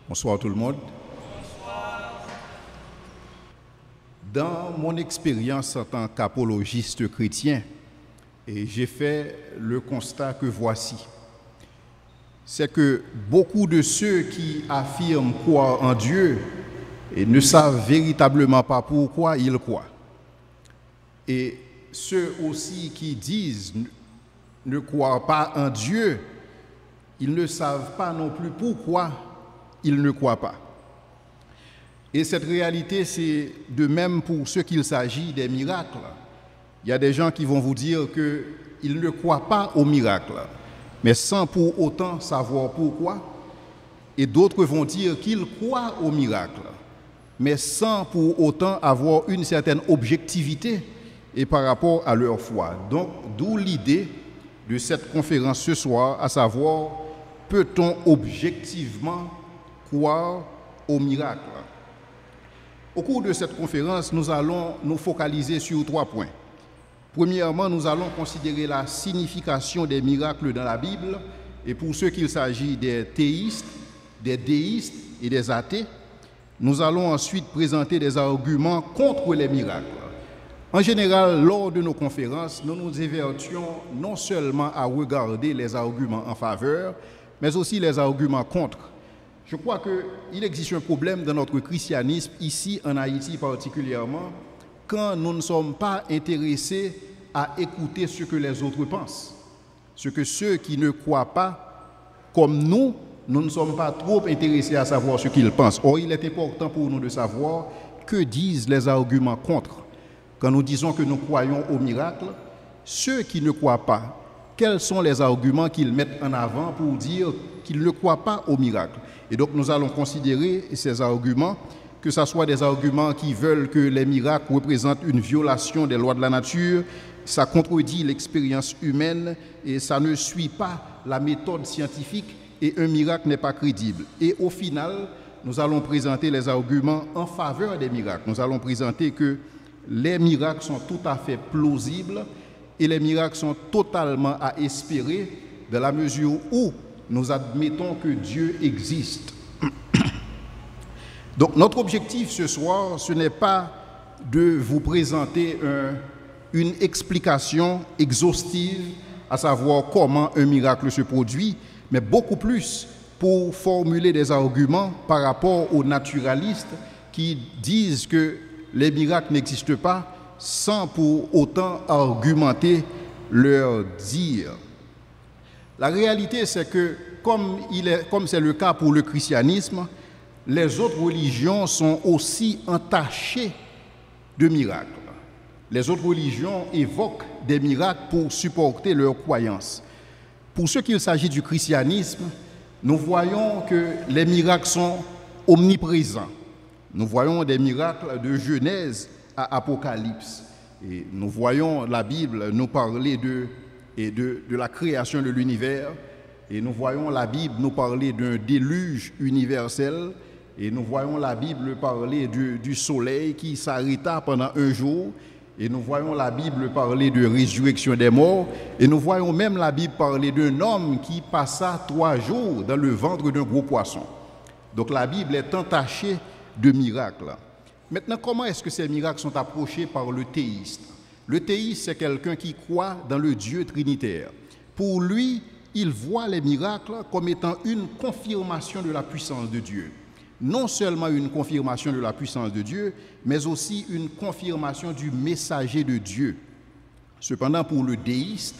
Bonsoir tout le monde. Dans mon expérience en tant qu'apologiste chrétien, j'ai fait le constat que voici. C'est que beaucoup de ceux qui affirment croire en Dieu et ne savent véritablement pas pourquoi ils croient. Et ceux aussi qui disent ne croient pas en Dieu, ils ne savent pas non plus pourquoi ils ne croient pas. Et cette réalité, c'est de même pour ce qu'il s'agit des miracles. Il y a des gens qui vont vous dire qu'ils ne croient pas aux miracles, mais sans pour autant savoir pourquoi. Et d'autres vont dire qu'ils croient aux miracles, mais sans pour autant avoir une certaine objectivité et par rapport à leur foi. Donc, d'où l'idée de cette conférence ce soir, à savoir, peut-on objectivement croire aux miracles? Au cours de cette conférence, nous allons nous focaliser sur 3 points. Premièrement, nous allons considérer la signification des miracles dans la Bible, et pour ceux qu'il s'agit des théistes, des déistes et des athées, nous allons ensuite présenter des arguments contre les miracles. En général, lors de nos conférences, nous nous évertuons non seulement à regarder les arguments en faveur, mais aussi les arguments contre. Je crois qu'il existe un problème dans notre christianisme, ici en Haïti particulièrement, quand nous ne sommes pas intéressés à écouter ce que les autres pensent. Ce que ceux qui ne croient pas, comme nous ne sommes pas trop intéressés à savoir ce qu'ils pensent. Or, il est important pour nous de savoir que disent les arguments contre. Quand nous disons que nous croyons au miracle, ceux qui ne croient pas, quels sont les arguments qu'ils mettent en avant pour dire qu'ils ne croient pas au miracle? Et donc nous allons considérer ces arguments, que ce soit des arguments qui veulent que les miracles représentent une violation des lois de la nature, ça contredit l'expérience humaine et ça ne suit pas la méthode scientifique et un miracle n'est pas crédible. Et au final, nous allons présenter les arguments en faveur des miracles. Nous allons présenter que les miracles sont tout à fait plausibles et les miracles sont totalement à espérer dans la mesure où nous admettons que Dieu existe. Donc notre objectif ce soir, ce n'est pas de vous présenter une explication exhaustive, à savoir comment un miracle se produit, mais beaucoup plus pour formuler des arguments par rapport aux naturalistes qui disent que les miracles n'existent pas sans pour autant argumenter leur dire. La réalité, c'est que, comme c'est le cas pour le christianisme, les autres religions sont aussi entachées de miracles. Les autres religions évoquent des miracles pour supporter leurs croyances. Pour ce qu'il s'agit du christianisme, nous voyons que les miracles sont omniprésents. Nous voyons des miracles de Genèse à Apocalypse. Et nous voyons la Bible nous parler de la création de l'univers. Et nous voyons la Bible nous parler d'un déluge universel. Et nous voyons la Bible parler du soleil qui s'arrêta pendant un jour. Et nous voyons la Bible parler de résurrection des morts. Et nous voyons même la Bible parler d'un homme qui passa 3 jours dans le ventre d'un gros poisson. Donc la Bible est entachée de miracles. Maintenant, comment est-ce que ces miracles sont approchés par le théiste? Le théiste, c'est quelqu'un qui croit dans le Dieu trinitaire. Pour lui, il voit les miracles comme étant une confirmation de la puissance de Dieu. Non seulement une confirmation de la puissance de Dieu, mais aussi une confirmation du messager de Dieu. Cependant, pour le déiste,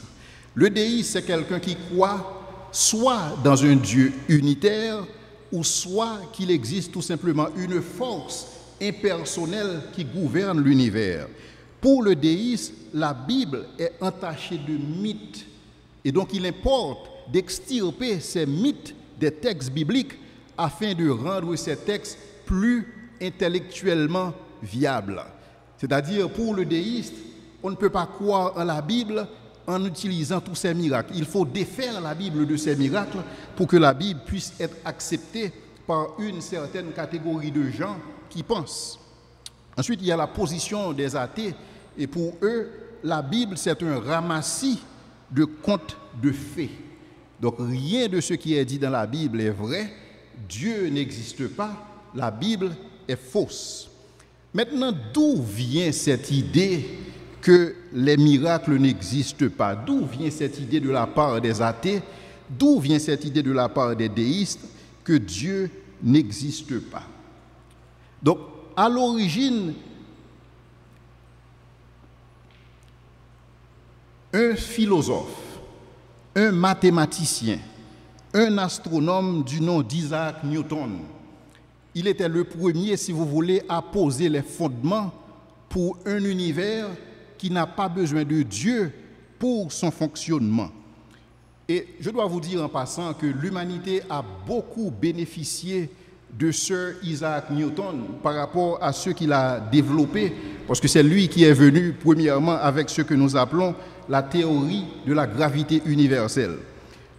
c'est quelqu'un qui croit soit dans un Dieu unitaire, ou soit qu'il existe tout simplement une force impersonnelle qui gouverne l'univers. Pour le déiste, la Bible est entachée de mythes. Et donc il importe d'extirper ces mythes des textes bibliques afin de rendre ces textes plus intellectuellement viables. C'est-à-dire, pour le déiste, on ne peut pas croire en la Bible en utilisant tous ces miracles. Il faut défaire la Bible de ces miracles pour que la Bible puisse être acceptée par une certaine catégorie de gens qui pensent. Ensuite, il y a la position des athées. Et pour eux, la Bible, c'est un ramassis de contes de fées. Donc, rien de ce qui est dit dans la Bible est vrai, Dieu n'existe pas, la Bible est fausse. Maintenant, d'où vient cette idée que les miracles n'existent pas? D'où vient cette idée de la part des athées? D'où vient cette idée de la part des déistes que Dieu n'existe pas? Donc, à l'origine, un philosophe, un mathématicien, un astronome du nom d'Isaac Newton, il était le premier, si vous voulez, à poser les fondements pour un univers qui n'a pas besoin de Dieu pour son fonctionnement. Et je dois vous dire en passant que l'humanité a beaucoup bénéficié de Sir Isaac Newton par rapport à ce qu'il a développé, parce que c'est lui qui est venu premièrement avec ce que nous appelons la théorie de la gravité universelle.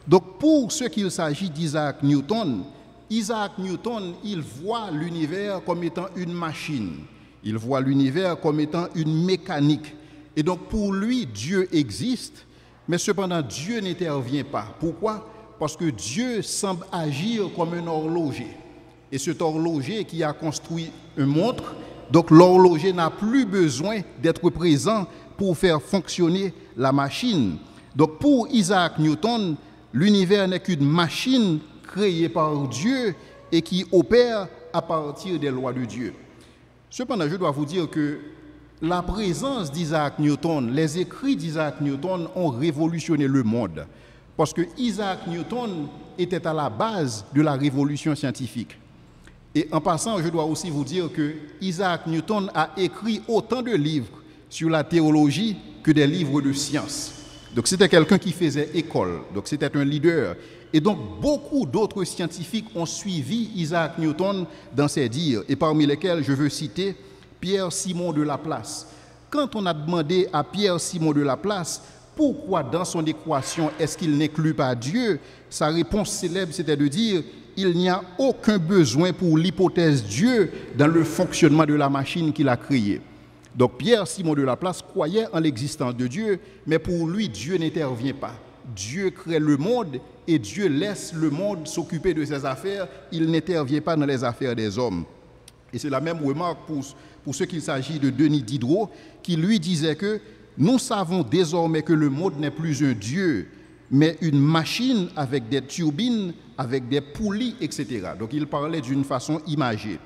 Donc pour ce qu'il s'agit d'Isaac Newton, il voit l'univers comme étant une machine, il voit l'univers comme étant une mécanique. Et donc pour lui, Dieu existe, mais cependant Dieu n'intervient pas. Pourquoi? Parce que Dieu semble agir comme un horloger. Et cet horloger qui a construit une montre, donc l'horloger n'a plus besoin d'être présent pour faire fonctionner la machine. Donc pour Isaac Newton, l'univers n'est qu'une machine créée par Dieu et qui opère à partir des lois de Dieu. Cependant, je dois vous dire que la présence d'Isaac Newton, les écrits d'Isaac Newton ont révolutionné le monde. Parce que Isaac Newton était à la base de la révolution scientifique. Et en passant, je dois aussi vous dire que Isaac Newton a écrit autant de livres sur la théologie que des livres de science. Donc c'était quelqu'un qui faisait école, donc c'était un leader. Et donc beaucoup d'autres scientifiques ont suivi Isaac Newton dans ses dires, et parmi lesquels je veux citer Pierre-Simon de Laplace. Quand on a demandé à Pierre-Simon de Laplace pourquoi dans son équation est-ce qu'il n'inclut pas Dieu, sa réponse célèbre c'était de dire il n'y a aucun besoin pour l'hypothèse Dieu dans le fonctionnement de la machine qu'il a créée. Donc Pierre-Simon de Laplace croyait en l'existence de Dieu, mais pour lui, Dieu n'intervient pas. Dieu crée le monde et Dieu laisse le monde s'occuper de ses affaires. Il n'intervient pas dans les affaires des hommes. Et c'est la même remarque pour ce qu'il s'agit de Denis Diderot, qui lui disait que nous savons désormais que le monde n'est plus un Dieu, mais une machine avec des turbines, avec des poulies, etc. Donc il parlait d'une façon imagée.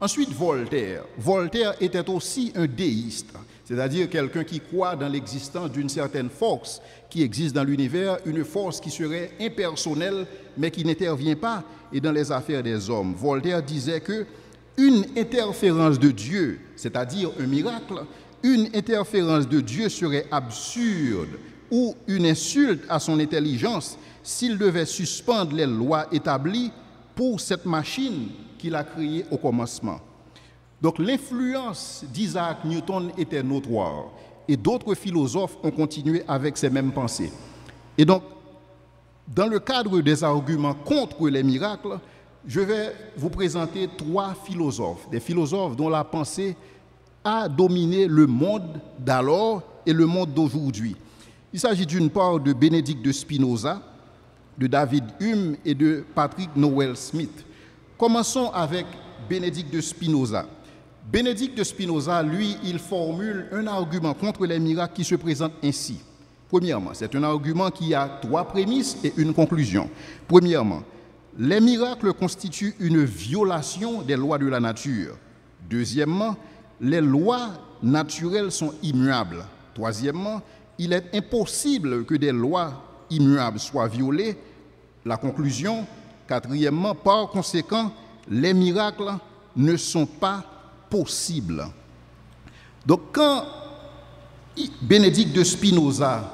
Ensuite, Voltaire. Voltaire était aussi un déiste, c'est-à-dire quelqu'un qui croit dans l'existence d'une certaine force qui existe dans l'univers, une force qui serait impersonnelle, mais qui n'intervient pas dans les affaires des hommes. Voltaire disait que une interférence de Dieu, c'est-à-dire un miracle, une interférence de Dieu serait absurde ou une insulte à son intelligence s'il devait suspendre les lois établies pour cette machine qu'il a créée au commencement. Donc l'influence d'Isaac Newton était notoire et d'autres philosophes ont continué avec ces mêmes pensées. Et donc, dans le cadre des arguments contre les miracles, je vais vous présenter trois philosophes, des philosophes dont la pensée a dominé le monde d'alors et le monde d'aujourd'hui. Il s'agit d'une part de Bénédicte de Spinoza, de David Hume et de Patrick Noel Smith. Commençons avec Bénédicte de Spinoza. Bénédicte de Spinoza, lui, il formule un argument contre les miracles qui se présente ainsi. Premièrement, c'est un argument qui a trois prémices et une conclusion. Premièrement, les miracles constituent une violation des lois de la nature. Deuxièmement, les lois naturelles sont immuables. Troisièmement, il est impossible que des lois immuables soient violées. La conclusion, quatrièmement, par conséquent, les miracles ne sont pas possibles. Donc quand Bénédicte de Spinoza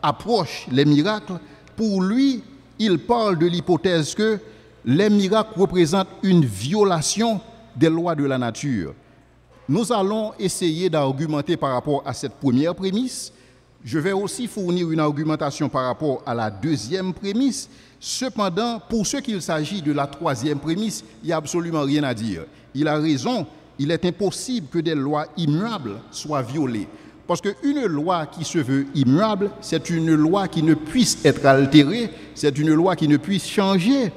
approche les miracles, pour lui, il parle de l'hypothèse que les miracles représentent une violation des lois de la nature. Nous allons essayer d'argumenter par rapport à cette première prémisse. Je vais aussi fournir une argumentation par rapport à la deuxième prémisse. Cependant, pour ce qu'il s'agit de la troisième prémisse, il n'y a absolument rien à dire. Il a raison, il est impossible que des lois immuables soient violées. Parce qu'une loi qui se veut immuable, c'est une loi qui ne puisse être altérée, c'est une loi qui ne puisse changer.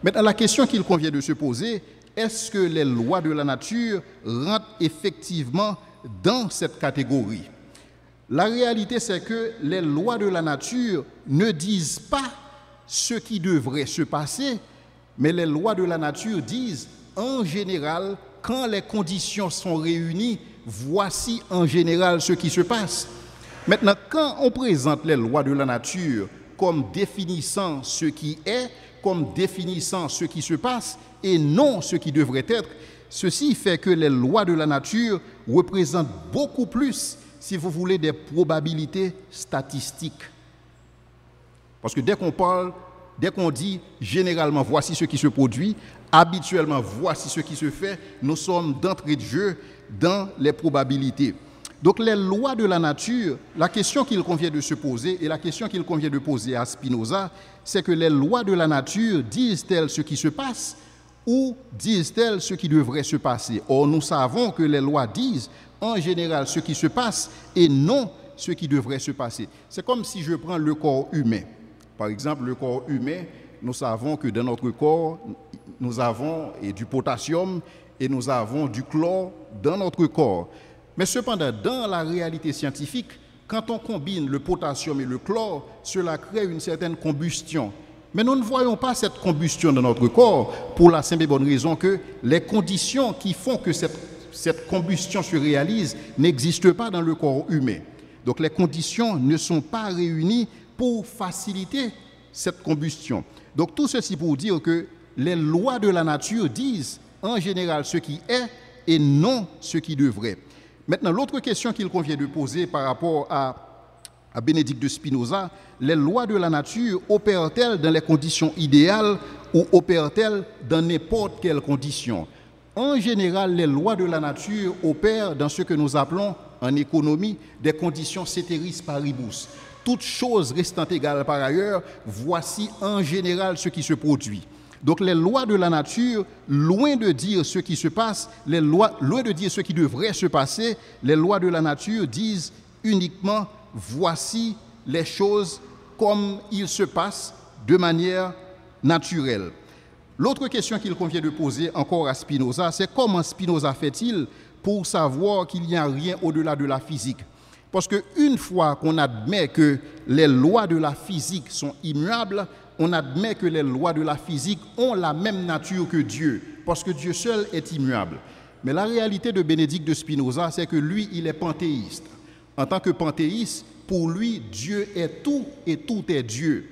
Maintenant, la question qu'il convient de se poser, est-ce que les lois de la nature rentrent effectivement dans cette catégorie? La réalité, c'est que les lois de la nature ne disent pas ce qui devrait se passer, mais les lois de la nature disent, en général, quand les conditions sont réunies, voici en général ce qui se passe. Maintenant, quand on présente les lois de la nature comme définissant ce qui est, comme définissant ce qui se passe, et non ce qui devrait être, ceci fait que les lois de la nature représentent beaucoup plus, si vous voulez, des probabilités statistiques. Parce que dès qu'on dit généralement voici ce qui se produit, habituellement voici ce qui se fait, nous sommes d'entrée de jeu dans les probabilités. Donc les lois de la nature, la question qu'il convient de se poser et la question qu'il convient de poser à Spinoza, c'est que les lois de la nature disent-elles ce qui se passe ou disent-elles ce qui devrait se passer? Or, nous savons que les lois disent en général ce qui se passe et non ce qui devrait se passer. C'est comme si je prends le corps humain. Par exemple, le corps humain, nous savons que dans notre corps, nous avons du potassium et nous avons du chlore dans notre corps. Mais cependant, dans la réalité scientifique, quand on combine le potassium et le chlore, cela crée une certaine combustion. Mais nous ne voyons pas cette combustion dans notre corps pour la simple et bonne raison que les conditions qui font que cette combustion se réalise n'existent pas dans le corps humain. Donc les conditions ne sont pas réunies pour faciliter cette combustion. Donc tout ceci pour dire que les lois de la nature disent en général ce qui est et non ce qui devrait. Maintenant, l'autre question qu'il convient de poser par rapport à Bénédicte de Spinoza, les lois de la nature opèrent-elles dans les conditions idéales ou opèrent-elles dans n'importe quelle condition? En général, les lois de la nature opèrent dans ce que nous appelons en économie des conditions ceteris paribus. Toutes choses restant égales par ailleurs, voici en général ce qui se produit. Donc les lois de la nature, loin de dire ce qui se passe, loin de dire ce qui devrait se passer, les lois de la nature disent uniquement voici les choses comme il se passe de manière naturelle. L'autre question qu'il convient de poser encore à Spinoza, c'est comment Spinoza fait-il pour savoir qu'il n'y a rien au-delà de la physique? Parce qu'une fois qu'on admet que les lois de la physique sont immuables, on admet que les lois de la physique ont la même nature que Dieu, parce que Dieu seul est immuable. Mais la réalité de Bénédicte de Spinoza, c'est que lui, il est panthéiste. En tant que panthéiste, pour lui, Dieu est tout et tout est Dieu.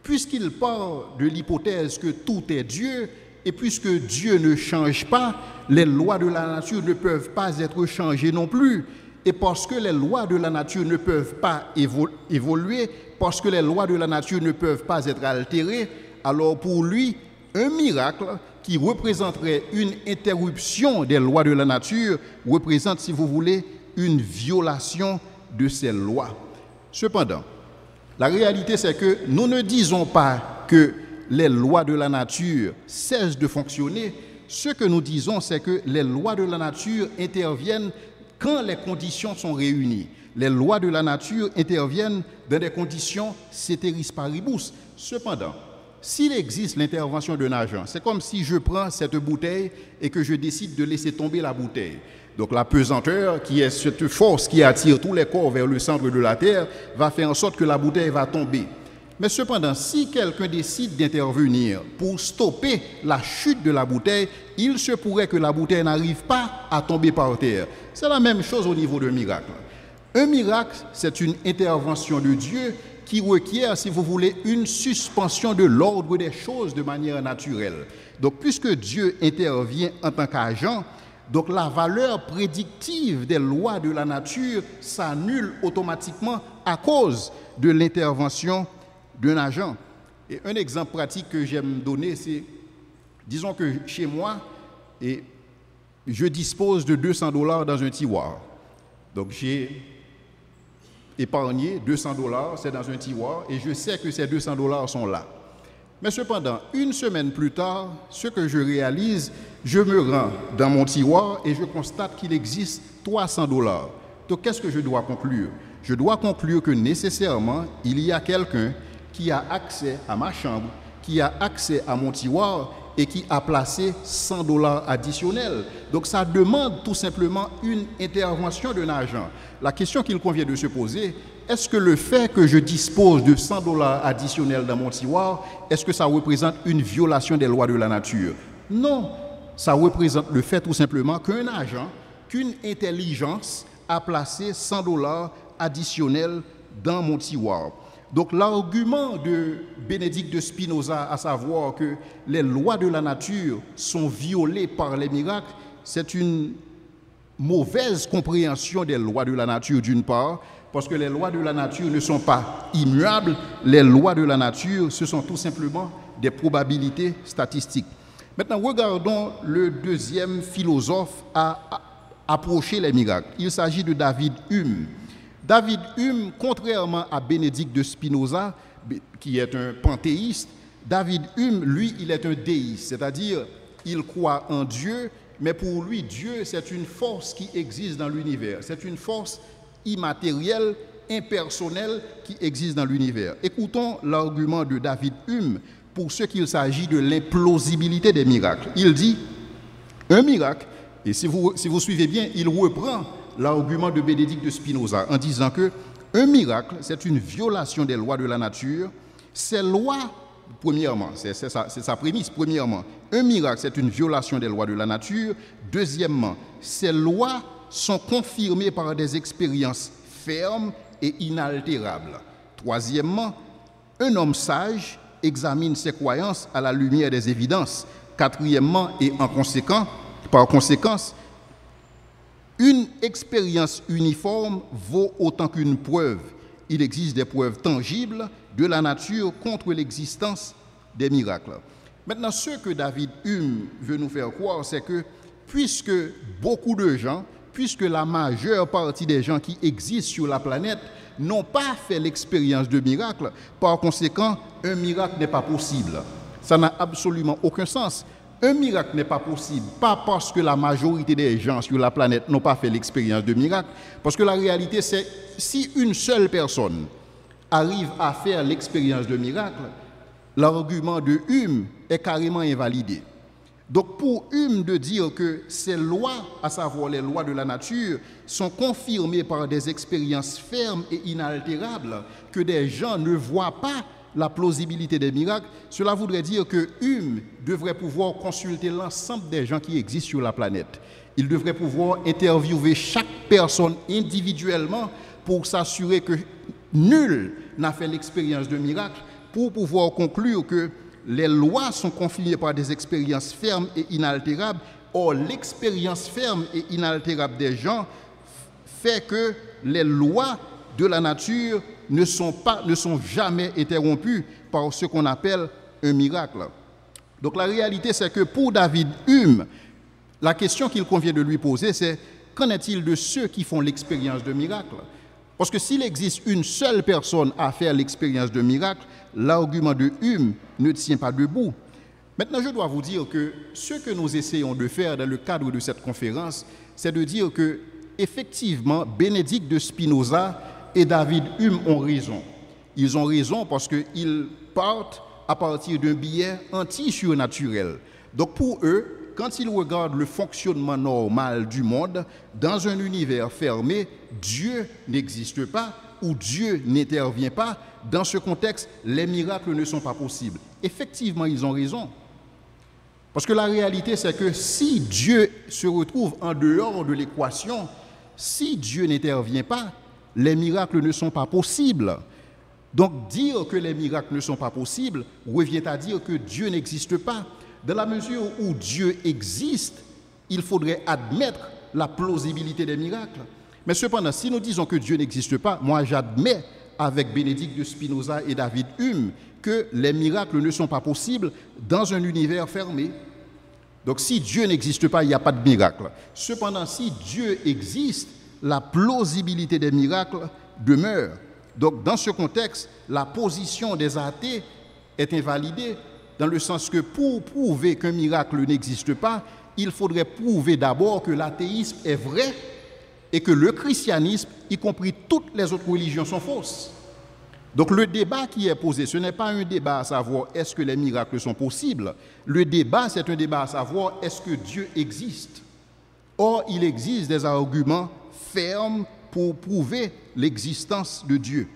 Puisqu'il part de l'hypothèse que tout est Dieu, et puisque Dieu ne change pas, les lois de la nature ne peuvent pas être changées non plus. Et parce que les lois de la nature ne peuvent pas évoluer, parce que les lois de la nature ne peuvent pas être altérées, alors pour lui, un miracle qui représenterait une interruption des lois de la nature représente, si vous voulez, une violation de ces lois. Cependant, la réalité, c'est que nous ne disons pas que les lois de la nature cessent de fonctionner. Ce que nous disons, c'est que les lois de la nature interviennent quand les conditions sont réunies. Les lois de la nature interviennent dans des conditions ceteris paribus. Cependant, s'il existe l'intervention d'un agent, c'est comme si je prends cette bouteille et que je décide de laisser tomber la bouteille. Donc la pesanteur, qui est cette force qui attire tous les corps vers le centre de la Terre, va faire en sorte que la bouteille va tomber. Mais cependant, si quelqu'un décide d'intervenir pour stopper la chute de la bouteille, il se pourrait que la bouteille n'arrive pas à tomber par terre. C'est la même chose au niveau d'un miracle. Un miracle, c'est une intervention de Dieu qui requiert, si vous voulez, une suspension de l'ordre des choses de manière naturelle. Donc, puisque Dieu intervient en tant qu'agent, donc la valeur prédictive des lois de la nature s'annule automatiquement à cause de l'intervention d'un agent. Et un exemple pratique que j'aime donner, c'est, disons que chez moi, je dispose de $200 dans un tiroir. Donc j'ai épargné $200, c'est dans un tiroir, et je sais que ces $200 sont là. Mais cependant, une semaine plus tard, ce que je réalise, je me rends dans mon tiroir et je constate qu'il existe $300. Donc qu'est-ce que je dois conclure? Je dois conclure que nécessairement, il y a quelqu'un qui a accès à ma chambre, qui a accès à mon tiroir et qui a placé $100 additionnels. Donc ça demande tout simplement une intervention d'un agent. La question qu'il convient de se poser, est-ce que le fait que je dispose de $100 additionnels dans mon tiroir, est-ce que ça représente une violation des lois de la nature? Non, ça représente le fait tout simplement qu'un agent, qu'une intelligence a placé $100 additionnels dans mon tiroir. Donc l'argument de Bénédicte de Spinoza, à savoir que les lois de la nature sont violées par les miracles, c'est une mauvaise compréhension des lois de la nature d'une part, parce que les lois de la nature ne sont pas immuables, les lois de la nature, ce sont tout simplement des probabilités statistiques. Maintenant, regardons le deuxième philosophe à approcher les miracles. Il s'agit de David Hume. David Hume, contrairement à Bénédicte de Spinoza, qui est un panthéiste, David Hume, lui, il est un déiste, c'est-à-dire il croit en Dieu, mais pour lui, Dieu, c'est une force qui existe dans l'univers. C'est une force immatérielle, impersonnelle qui existe dans l'univers. Écoutons l'argument de David Hume pour ce qu'il s'agit de l'implausibilité des miracles. Il dit, un miracle, et si vous suivez bien, il reprend l'argument de Bénédicte de Spinoza en disant que un miracle, c'est une violation des lois de la nature. Ces lois, premièrement, c'est sa prémisse, premièrement, un miracle, c'est une violation des lois de la nature. Deuxièmement, ces lois sont confirmées par des expériences fermes et inaltérables. Troisièmement, un homme sage examine ses croyances à la lumière des évidences. Quatrièmement, et par conséquent, une expérience uniforme vaut autant qu'une preuve. Il existe des preuves tangibles de la nature contre l'existence des miracles. Maintenant, ce que David Hume veut nous faire croire, c'est que puisque beaucoup de gens, puisque la majeure partie des gens qui existent sur la planète n'ont pas fait l'expérience de miracle, par conséquent, un miracle n'est pas possible. Ça n'a absolument aucun sens. Un miracle n'est pas possible, pas parce que la majorité des gens sur la planète n'ont pas fait l'expérience de miracle, parce que la réalité c'est, si une seule personne arrive à faire l'expérience de miracle, l'argument de Hume est carrément invalidé. Donc pour Hume de dire que ces lois, à savoir les lois de la nature, sont confirmées par des expériences fermes et inaltérables, que des gens ne voient pas la plausibilité des miracles, cela voudrait dire que Hume devrait pouvoir consulter l'ensemble des gens qui existent sur la planète. Il devrait pouvoir interviewer chaque personne individuellement pour s'assurer que nul n'a fait l'expérience de miracle, pour pouvoir conclure que les lois sont confirmées par des expériences fermes et inaltérables. Or, l'expérience ferme et inaltérable des gens fait que les lois de la nature ne sont jamais interrompues par ce qu'on appelle un miracle. Donc la réalité, c'est que pour David Hume, la question qu'il convient de lui poser, c'est qu'en est-il de ceux qui font l'expérience de miracle? Parce que s'il existe une seule personne à faire l'expérience de miracle, l'argument de Hume ne tient pas debout. Maintenant, je dois vous dire que ce que nous essayons de faire dans le cadre de cette conférence, c'est de dire que, effectivement, Bénédicte de Spinoza et David Hume ont raison. Ils ont raison parce qu'ils partent à partir d'un biais anti-surnaturel. Donc pour eux, quand ils regardent le fonctionnement normal du monde, dans un univers fermé, Dieu n'existe pas ou Dieu n'intervient pas. Dans ce contexte, les miracles ne sont pas possibles. Effectivement, ils ont raison. Parce que la réalité, c'est que si Dieu se retrouve en dehors de l'équation, si Dieu n'intervient pas, les miracles ne sont pas possibles. Donc dire que les miracles ne sont pas possibles revient à dire que Dieu n'existe pas. Dans la mesure où Dieu existe, il faudrait admettre la plausibilité des miracles. Mais cependant, si nous disons que Dieu n'existe pas, moi j'admets avec Bénédicte de Spinoza et David Hume que les miracles ne sont pas possibles dans un univers fermé. Donc si Dieu n'existe pas, il n'y a pas de miracle. Cependant, si Dieu existe, la plausibilité des miracles demeure. Donc dans ce contexte, la position des athées est invalidée, dans le sens que pour prouver qu'un miracle n'existe pas, il faudrait prouver d'abord que l'athéisme est vrai et que le christianisme, y compris toutes les autres religions, sont fausses. Donc le débat qui est posé, ce n'est pas un débat à savoir est-ce que les miracles sont possibles. Le débat, c'est un débat à savoir est-ce que Dieu existe. Or, il existe des arguments fermes pour prouver l'existence de Dieu.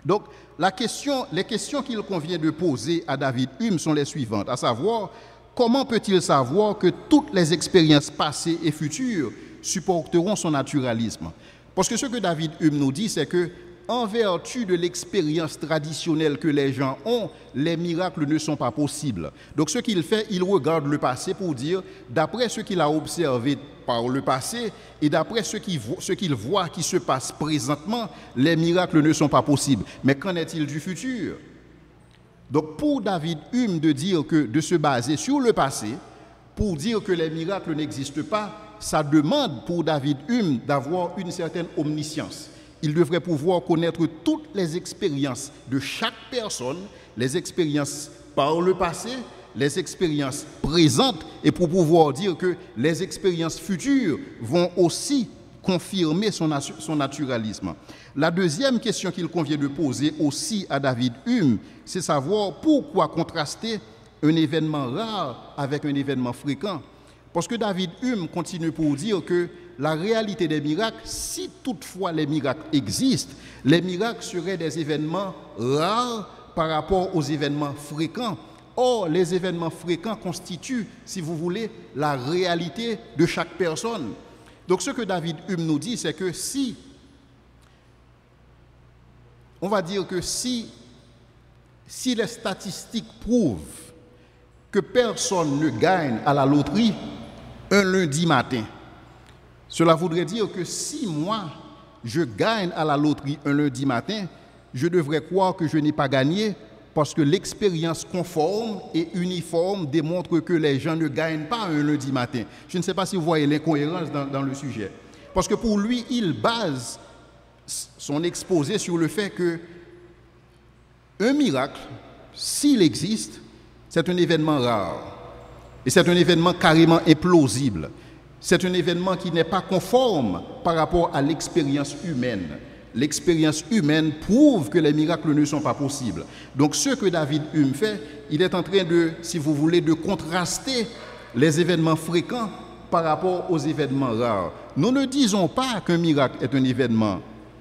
Donc, les questions qu'il convient de poser à David Hume sont les suivantes, à savoir, comment peut-il savoir que toutes les expériences passées et futures supporteront son naturalisme? Parce que ce que David Hume nous dit, c'est que en vertu de l'expérience traditionnelle que les gens ont, les miracles ne sont pas possibles. Donc ce qu'il fait, il regarde le passé pour dire, d'après ce qu'il a observé par le passé et d'après ce qu'il voit qui se passe présentement, les miracles ne sont pas possibles. Mais qu'en est-il du futur? Donc pour David Hume de se baser sur le passé, pour dire que les miracles n'existent pas, ça demande pour David Hume d'avoir une certaine omniscience. Il devrait pouvoir connaître toutes les expériences de chaque personne, les expériences par le passé, les expériences présentes, et pour pouvoir dire que les expériences futures vont aussi confirmer son naturalisme. La deuxième question qu'il convient de poser aussi à David Hume, c'est savoir pourquoi contraster un événement rare avec un événement fréquent. Parce que David Hume continue pour dire que la réalité des miracles, si toutefois les miracles existent, les miracles seraient des événements rares par rapport aux événements fréquents. Or, les événements fréquents constituent, si vous voulez, la réalité de chaque personne. Donc, ce que David Hume nous dit, c'est que on va dire que si les statistiques prouvent que personne ne gagne à la loterie un lundi matin, cela voudrait dire que si moi, je gagne à la loterie un lundi matin, je devrais croire que je n'ai pas gagné parce que l'expérience conforme et uniforme démontre que les gens ne gagnent pas un lundi matin. Je ne sais pas si vous voyez l'incohérence dans le sujet. Parce que pour lui, il base son exposé sur le fait que un miracle, s'il existe, c'est un événement rare. Et c'est un événement carrément implausible. C'est un événement qui n'est pas conforme par rapport à l'expérience humaine. L'expérience humaine prouve que les miracles ne sont pas possibles. Donc ce que David Hume fait, il est en train de, si vous voulez, de contraster les événements fréquents par rapport aux événements rares. Nous ne disons pas qu'un miracle est un événement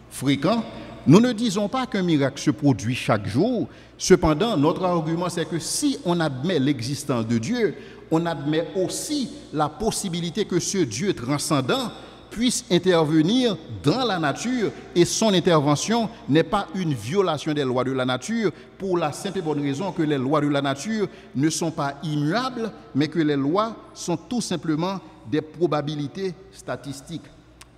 fréquent. Nous ne disons pas qu'un miracle se produit chaque jour. Cependant, notre argument, c'est que si on admet l'existence de Dieu, on admet aussi la possibilité que ce Dieu transcendant puisse intervenir dans la nature et son intervention n'est pas une violation des lois de la nature pour la simple et bonne raison que les lois de la nature ne sont pas immuables, mais que les lois sont tout simplement des probabilités statistiques.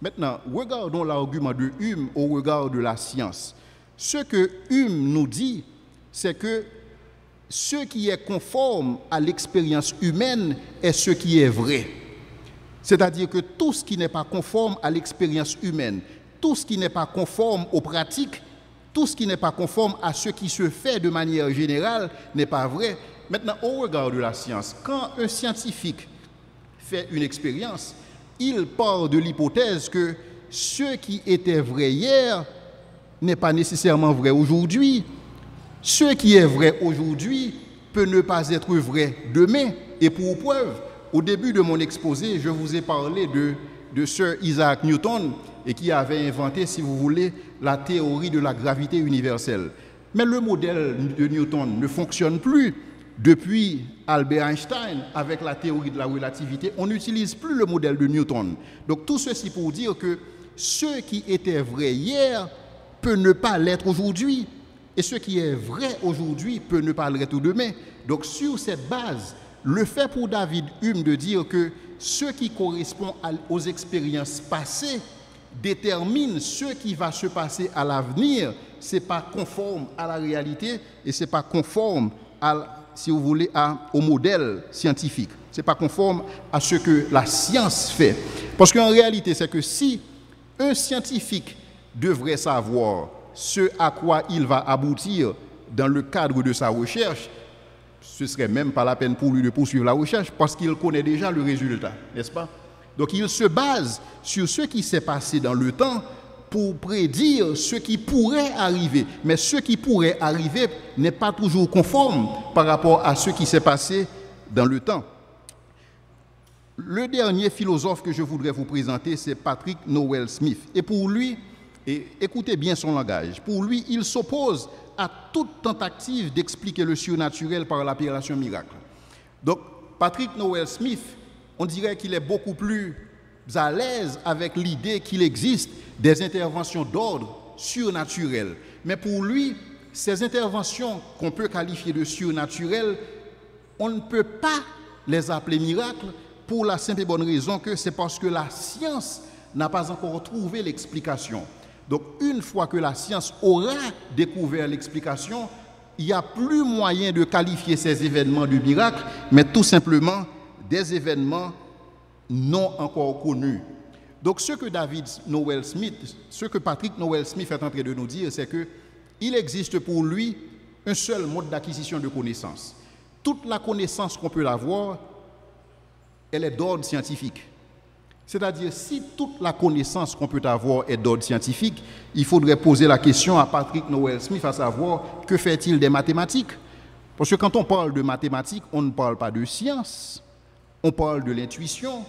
Maintenant, regardons l'argument de Hume au regard de la science. Ce que Hume nous dit, c'est que ce qui est conforme à l'expérience humaine est ce qui est vrai. C'est-à-dire que tout ce qui n'est pas conforme à l'expérience humaine, tout ce qui n'est pas conforme aux pratiques, tout ce qui n'est pas conforme à ce qui se fait de manière générale n'est pas vrai. Maintenant, au regard de la science, quand un scientifique fait une expérience, il part de l'hypothèse que ce qui était vrai hier n'est pas nécessairement vrai aujourd'hui. Ce qui est vrai aujourd'hui peut ne pas être vrai demain. Et pour preuve, au début de mon exposé, je vous ai parlé de Sir Isaac Newton et qui avait inventé, si vous voulez, la théorie de la gravité universelle. Mais le modèle de Newton ne fonctionne plus. Depuis Albert Einstein, avec la théorie de la relativité, on n'utilise plus le modèle de Newton. Donc tout ceci pour dire que ce qui était vrai hier peut ne pas l'être aujourd'hui. Et ce qui est vrai aujourd'hui peut ne pas l'être demain. Donc sur cette base, le fait pour David Hume de dire que ce qui correspond aux expériences passées détermine ce qui va se passer à l'avenir, ce n'est pas conforme à la réalité et ce n'est pas conforme si vous voulez, au modèle scientifique. Ce n'est pas conforme à ce que la science fait. Parce qu'en réalité, c'est que si un scientifique devrait savoir ce à quoi il va aboutir dans le cadre de sa recherche, ce ne serait même pas la peine pour lui de poursuivre la recherche parce qu'il connaît déjà le résultat, n'est-ce pas? Donc il se base sur ce qui s'est passé dans le temps pour prédire ce qui pourrait arriver. Mais ce qui pourrait arriver n'est pas toujours conforme par rapport à ce qui s'est passé dans le temps. Le dernier philosophe que je voudrais vous présenter, c'est Patrick Noel Smith. Et pour lui, et écoutez bien son langage, pour lui, il s'oppose à toute tentative d'expliquer le surnaturel par l'opération miracle. Donc, Patrick Noel Smith, on dirait qu'il est beaucoup plus à l'aise avec l'idée qu'il existe des interventions d'ordre surnaturel. Mais pour lui, ces interventions qu'on peut qualifier de surnaturelles, on ne peut pas les appeler miracles pour la simple et bonne raison que c'est parce que la science n'a pas encore trouvé l'explication. Donc, une fois que la science aura découvert l'explication, il n'y a plus moyen de qualifier ces événements de miracles, mais tout simplement des événements non encore connus. Donc, ce que Patrick Noel Smith est en train de nous dire, c'est qu'il existe pour lui un seul mode d'acquisition de connaissances. Toute la connaissance qu'on peut avoir, elle est d'ordre scientifique. C'est-à-dire, si toute la connaissance qu'on peut avoir est d'ordre scientifique, il faudrait poser la question à Patrick Noel Smith, à savoir, que fait-il des mathématiques? Parce que quand on parle de mathématiques, on ne parle pas de science, on parle de l'intuition.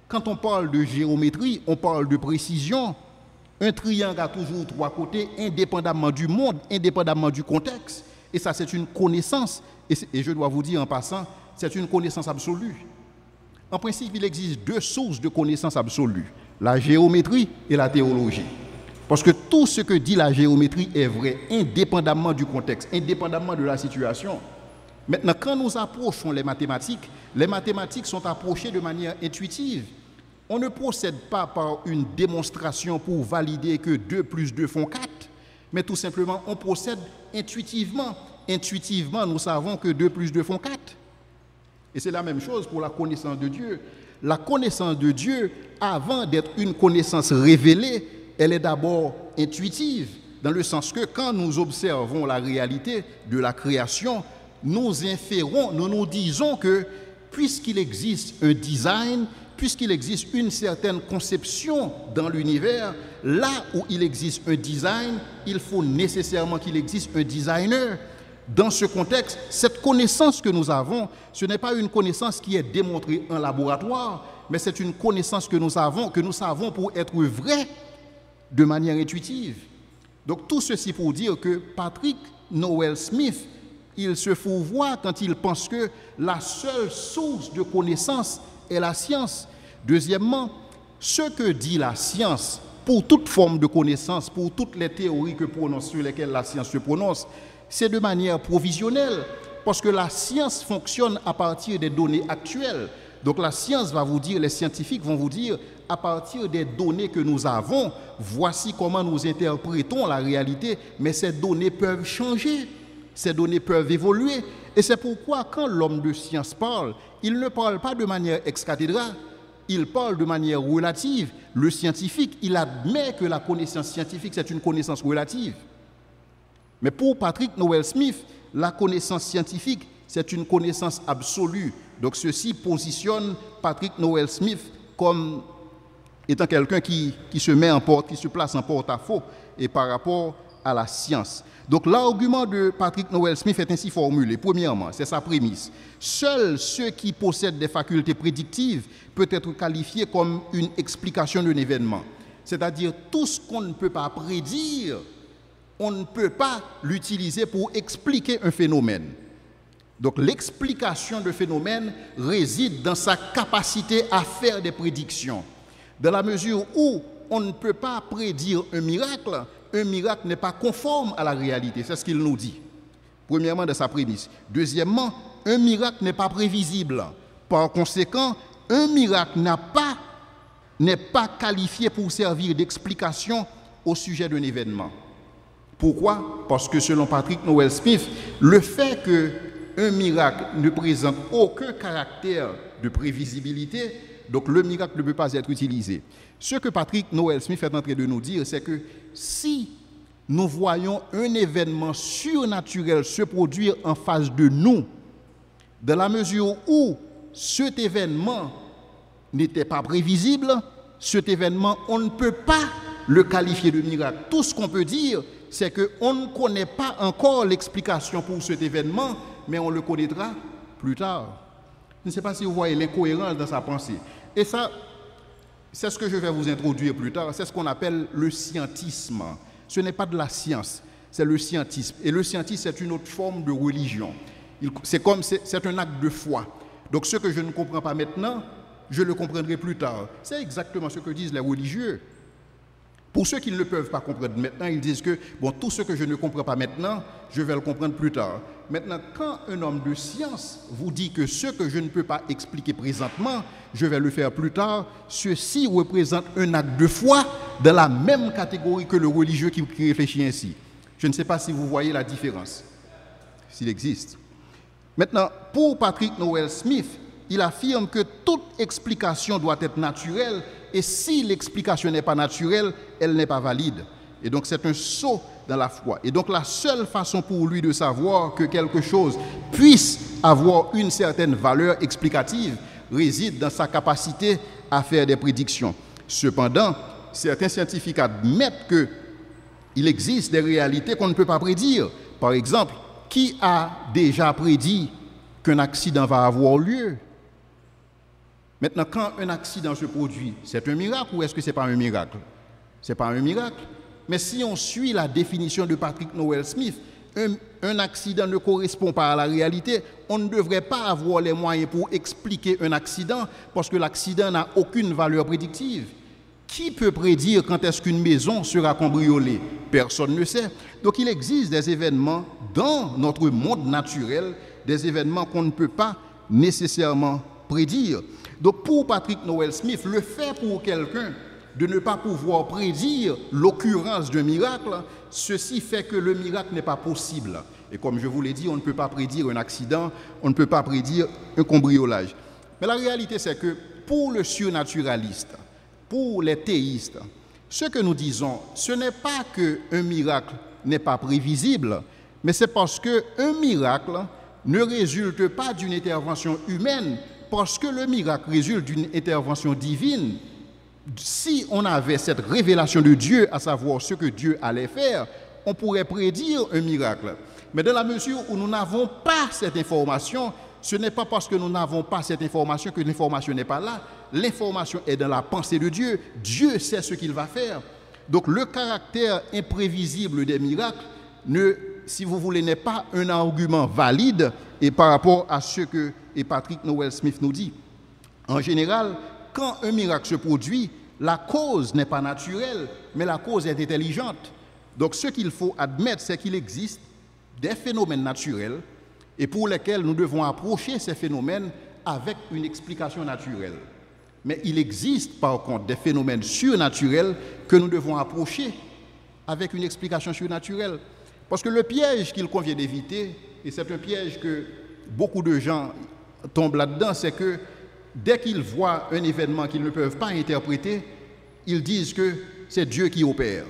Quand on parle de géométrie, on parle de précision. Un triangle a toujours trois côtés, indépendamment du monde, indépendamment du contexte. Et ça, c'est une connaissance. Et je dois vous dire en passant, c'est une connaissance absolue. En principe, il existe deux sources de connaissance absolue, la géométrie et la théologie. Parce que tout ce que dit la géométrie est vrai, indépendamment du contexte, indépendamment de la situation. Maintenant, quand nous approchons les mathématiques sont approchées de manière intuitive. On ne procède pas par une démonstration pour valider que 2 plus 2 font 4, mais tout simplement, on procède intuitivement. Intuitivement, nous savons que 2 plus 2 font 4. Et c'est la même chose pour la connaissance de Dieu. La connaissance de Dieu, avant d'être une connaissance révélée, elle est d'abord intuitive, dans le sens que quand nous observons la réalité de la création, nous inférons, nous nous disons que puisqu'il existe un design, puisqu'il existe une certaine conception dans l'univers, là où il existe un design, il faut nécessairement qu'il existe un designer. Dans ce contexte, cette connaissance que nous avons, ce n'est pas une connaissance qui est démontrée en laboratoire, mais c'est une connaissance que nous savons pour être vraie de manière intuitive. Donc tout ceci pour dire que Patrick Noel Smith, il se fourvoie quand il pense que la seule source de connaissance est la science. Deuxièmement, ce que dit la science, pour toute forme de connaissance, pour toutes les théories sur lesquelles la science se prononce, c'est de manière provisionnelle, parce que la science fonctionne à partir des données actuelles. Donc la science va vous dire, les scientifiques vont vous dire, à partir des données que nous avons, voici comment nous interprétons la réalité, mais ces données peuvent changer, ces données peuvent évoluer. Et c'est pourquoi quand l'homme de science parle, il ne parle pas de manière ex cathedra, il parle de manière relative. Le scientifique, il admet que la connaissance scientifique, c'est une connaissance relative. Mais pour Patrick Noel Smith, la connaissance scientifique, c'est une connaissance absolue. Donc ceci positionne Patrick Noel Smith comme étant quelqu'un qui se place en porte-à-faux et par rapport à la science. Donc l'argument de Patrick Noel Smith est ainsi formulé. Premièrement, c'est sa prémisse. Seuls ceux qui possèdent des facultés prédictives peuvent être qualifiés comme une explication d'un événement. C'est-à-dire tout ce qu'on ne peut pas prédire, on ne peut pas l'utiliser pour expliquer un phénomène. Donc l'explication de phénomène réside dans sa capacité à faire des prédictions. Dans la mesure où on ne peut pas prédire un miracle n'est pas conforme à la réalité. C'est ce qu'il nous dit. Premièrement, de sa prémisse. Deuxièmement, un miracle n'est pas prévisible. Par conséquent, un miracle n'est pas qualifié pour servir d'explication au sujet d'un événement. Pourquoi? Parce que selon Patrick Noel Smith, le fait qu'un miracle ne présente aucun caractère de prévisibilité, donc le miracle ne peut pas être utilisé. Ce que Patrick Noel Smith est en train de nous dire, c'est que si nous voyons un événement surnaturel se produire en face de nous, dans la mesure où cet événement n'était pas prévisible, cet événement, on ne peut pas le qualifier de miracle. Tout ce qu'on peut dire, c'est qu'on ne connaît pas encore l'explication pour cet événement, mais on le connaîtra plus tard. Je ne sais pas si vous voyez l'incohérence dans sa pensée. Et ça, c'est ce que je vais vous introduire plus tard. C'est ce qu'on appelle le scientisme. Ce n'est pas de la science, c'est le scientisme. Et le scientisme, c'est une autre forme de religion. C'est un acte de foi. Donc ce que je ne comprends pas maintenant, je le comprendrai plus tard. C'est exactement ce que disent les religieux. Pour ceux qui ne le peuvent pas comprendre maintenant, ils disent que tout ce que je ne comprends pas maintenant, je vais le comprendre plus tard. Maintenant, quand un homme de science vous dit que ce que je ne peux pas expliquer présentement, je vais le faire plus tard, ceci représente un acte de foi dans la même catégorie que le religieux qui réfléchit ainsi. Je ne sais pas si vous voyez la différence, s'il existe. Maintenant, pour Patrick Noel Smith, il affirme que toute explication doit être naturelle et si l'explication n'est pas naturelle, elle n'est pas valide. Et donc c'est un saut dans la foi. Et donc la seule façon pour lui de savoir que quelque chose puisse avoir une certaine valeur explicative réside dans sa capacité à faire des prédictions. Cependant, certains scientifiques admettent qu'il existe des réalités qu'on ne peut pas prédire. Par exemple, qui a déjà prédit qu'un accident va avoir lieu? Maintenant, quand un accident se produit, c'est un miracle ou est-ce que ce n'est pas un miracle? Ce n'est pas un miracle. Mais si on suit la définition de Patrick Noel Smith, un accident ne correspond pas à la réalité. On ne devrait pas avoir les moyens pour expliquer un accident parce que l'accident n'a aucune valeur prédictive. Qui peut prédire quand est-ce qu'une maison sera cambriolée? Personne ne sait. Donc il existe des événements dans notre monde naturel, des événements qu'on ne peut pas nécessairement prédire. Donc pour Patrick Noel Smith, le fait pour quelqu'un de ne pas pouvoir prédire l'occurrence d'un miracle, ceci fait que le miracle n'est pas possible. Et comme je vous l'ai dit, on ne peut pas prédire un accident, on ne peut pas prédire un cambriolage. Mais la réalité, c'est que pour le surnaturaliste, pour les théistes, ce que nous disons, ce n'est pas qu'un miracle n'est pas prévisible, mais c'est parce qu'un miracle ne résulte pas d'une intervention humaine, parce que le miracle résulte d'une intervention divine. Si on avait cette révélation de Dieu, à savoir ce que Dieu allait faire, on pourrait prédire un miracle. Mais dans la mesure où nous n'avons pas cette information, ce n'est pas parce que nous n'avons pas cette information que l'information n'est pas là. L'information est dans la pensée de Dieu. Dieu sait ce qu'il va faire. Donc le caractère imprévisible des miracles, si vous voulez, n'est pas un argument valide et par rapport à ce que Patrick Noel Smith nous dit. En général, quand un miracle se produit, la cause n'est pas naturelle, mais la cause est intelligente. Donc ce qu'il faut admettre, c'est qu'il existe des phénomènes naturels et pour lesquels nous devons approcher ces phénomènes avec une explication naturelle. Mais il existe par contre des phénomènes surnaturels que nous devons approcher avec une explication surnaturelle. Parce que le piège qu'il convient d'éviter, et c'est un piège que beaucoup de gens tombent là-dedans, c'est que dès qu'ils voient un événement qu'ils ne peuvent pas interpréter, ils disent que c'est Dieu qui opère.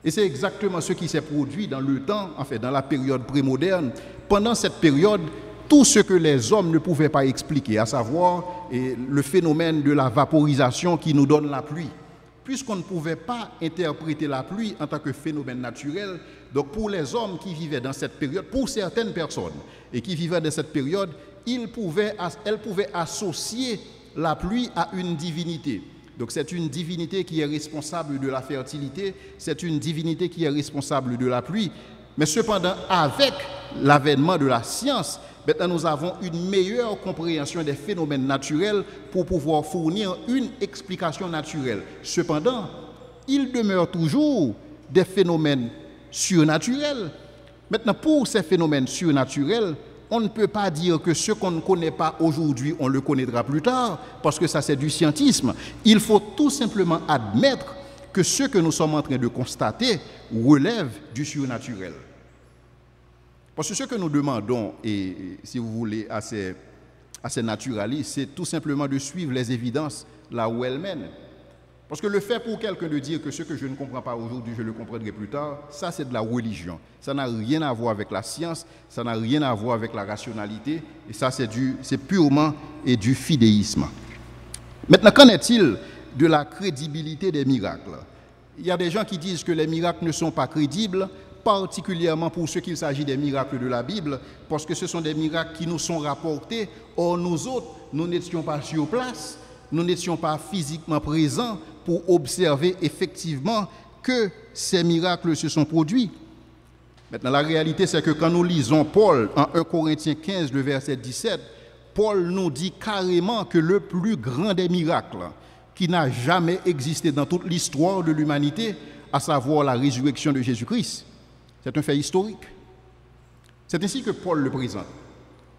Et c'est exactement ce qui s'est produit dans le temps, en fait, dans la période prémoderne. Pendant cette période, tout ce que les hommes ne pouvaient pas expliquer, à savoir le phénomène de la vaporisation qui nous donne la pluie. Puisqu'on ne pouvait pas interpréter la pluie en tant que phénomène naturel, donc pour les hommes qui vivaient dans cette période, pour certaines personnes et qui vivaient dans cette période, elles pouvaient associer la pluie à une divinité. Donc c'est une divinité qui est responsable de la fertilité, c'est une divinité qui est responsable de la pluie. Mais cependant, avec l'avènement de la science, maintenant nous avons une meilleure compréhension des phénomènes naturels pour pouvoir fournir une explication naturelle. Cependant, il demeure toujours des phénomènes surnaturels. Maintenant, pour ces phénomènes surnaturels, on ne peut pas dire que ce qu'on ne connaît pas aujourd'hui, on le connaîtra plus tard, parce que ça c'est du scientisme. Il faut tout simplement admettre que ce que nous sommes en train de constater relève du surnaturel. Parce que ce que nous demandons, et si vous voulez, à ces naturalistes, c'est tout simplement de suivre les évidences là où elles mènent. Parce que le fait pour quelqu'un de dire que ce que je ne comprends pas aujourd'hui, je le comprendrai plus tard, ça c'est de la religion. Ça n'a rien à voir avec la science, ça n'a rien à voir avec la rationalité, et ça c'est purement du fidéisme. Maintenant, qu'en est-il de la crédibilité des miracles? il y a des gens qui disent que les miracles ne sont pas crédibles, particulièrement pour ce qu'il s'agit des miracles de la Bible, parce que ce sont des miracles qui nous sont rapportés. Or, nous autres, nous n'étions pas sur place, nous n'étions pas physiquement présents pour observer effectivement que ces miracles se sont produits. Maintenant, la réalité, c'est que quand nous lisons Paul en 1 Corinthiens 15, le verset 17, Paul nous dit carrément que le plus grand des miracles qui n'a jamais existé dans toute l'histoire de l'humanité, à savoir la résurrection de Jésus-Christ, c'est un fait historique. C'est ainsi que Paul le présente.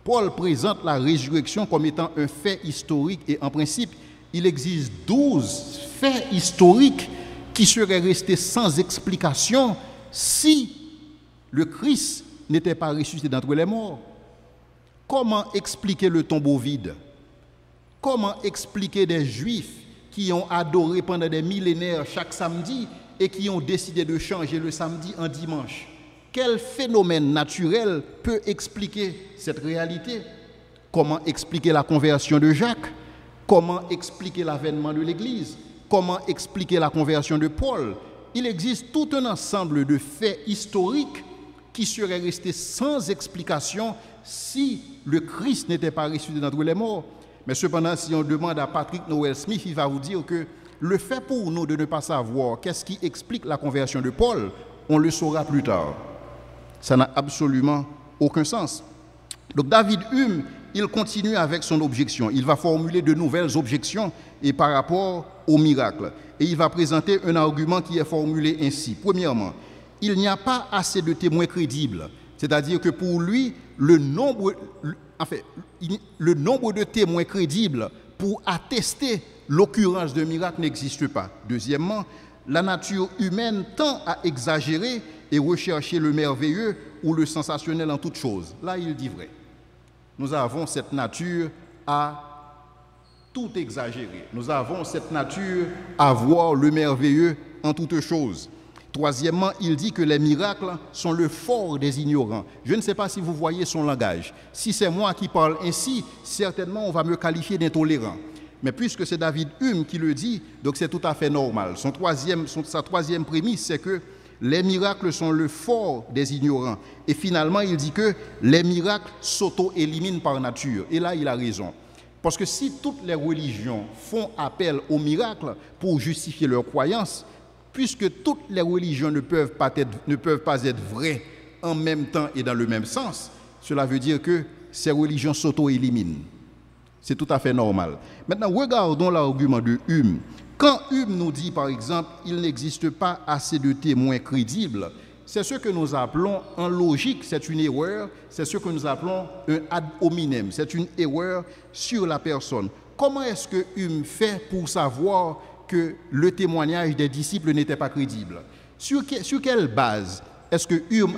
Paul présente la résurrection comme étant un fait historique et en principe, il existe 12 faits historiques qui seraient restés sans explication si le Christ n'était pas ressuscité d'entre les morts. Comment expliquer le tombeau vide? Comment expliquer des Juifs qui ont adoré pendant des millénaires chaque samedi et qui ont décidé de changer le samedi en dimanche? Quel phénomène naturel peut expliquer cette réalité? Comment expliquer la conversion de Jacques? Comment expliquer l'avènement de l'Église? Comment expliquer la conversion de Paul? Il existe tout un ensemble de faits historiques qui seraient restés sans explication si le Christ n'était pas ressuscité d'entre les morts. Mais cependant, si on demande à Patrick Noel Smith, il va vous dire que le fait pour nous de ne pas savoir qu'est-ce qui explique la conversion de Paul, on le saura plus tard. Ça n'a absolument aucun sens. Donc David Hume, il continue avec son objection. Il va formuler de nouvelles objections et par rapport au miracle. Et il va présenter un argument qui est formulé ainsi. Premièrement, il n'y a pas assez de témoins crédibles. C'est-à-dire que pour lui, le nombre de témoins crédibles pour attester l'occurrence d'un miracle n'existe pas. Deuxièmement, la nature humaine tend à exagérer et rechercher le merveilleux ou le sensationnel en toute chose. Là, il dit vrai. Nous avons cette nature à tout exagérer. Nous avons cette nature à voir le merveilleux en toute chose. Troisièmement, il dit que les miracles sont le fort des ignorants. Je ne sais pas si vous voyez son langage. Si c'est moi qui parle ainsi, certainement on va me qualifier d'intolérant. Mais puisque c'est David Hume qui le dit, donc c'est tout à fait normal. Sa troisième prémisse, c'est que les miracles sont le fort des ignorants. Et finalement, il dit que les miracles s'auto-éliminent par nature. Et là, il a raison. Parce que si toutes les religions font appel aux miracles pour justifier leurs croyances, puisque toutes les religions ne peuvent pas être vraies en même temps et dans le même sens, cela veut dire que ces religions s'auto-éliminent. C'est tout à fait normal. Maintenant, regardons l'argument de Hume. Quand Hume nous dit, par exemple, il n'existe pas assez de témoins crédibles, c'est ce que nous appelons en logique, c'est une erreur, c'est ce que nous appelons un ad hominem, c'est une erreur sur la personne. Comment est-ce que Hume fait pour savoir que le témoignage des disciples n'était pas crédible? Sur quelle base est-ce que Hume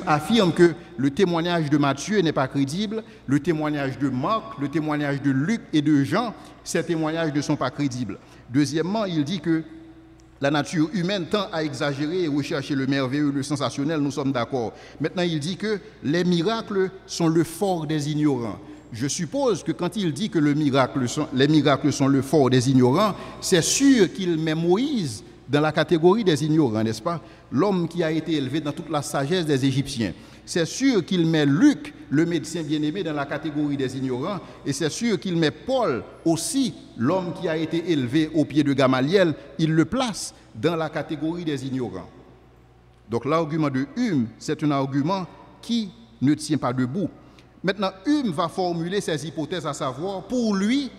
affirme que le témoignage de Matthieu n'est pas crédible, le témoignage de Marc, le témoignage de Luc et de Jean, ces témoignages ne sont pas crédibles? Deuxièmement, il dit que la nature humaine tend à exagérer et rechercher le merveilleux, le sensationnel, nous sommes d'accord. Maintenant, il dit que les miracles sont le fort des ignorants. Je suppose que quand il dit que les miracles sont le fort des ignorants, c'est sûr qu'il met Moïse dans la catégorie des ignorants, n'est-ce pas? L'homme qui a été élevé dans toute la sagesse des Égyptiens. C'est sûr qu'il met Luc, le médecin bien-aimé, dans la catégorie des ignorants. Et c'est sûr qu'il met Paul aussi, l'homme qui a été élevé au pied de Gamaliel, il le place dans la catégorie des ignorants. Donc l'argument de Hume, c'est un argument qui ne tient pas debout. Maintenant, Hume va formuler ses hypothèses, à savoir, pour lui,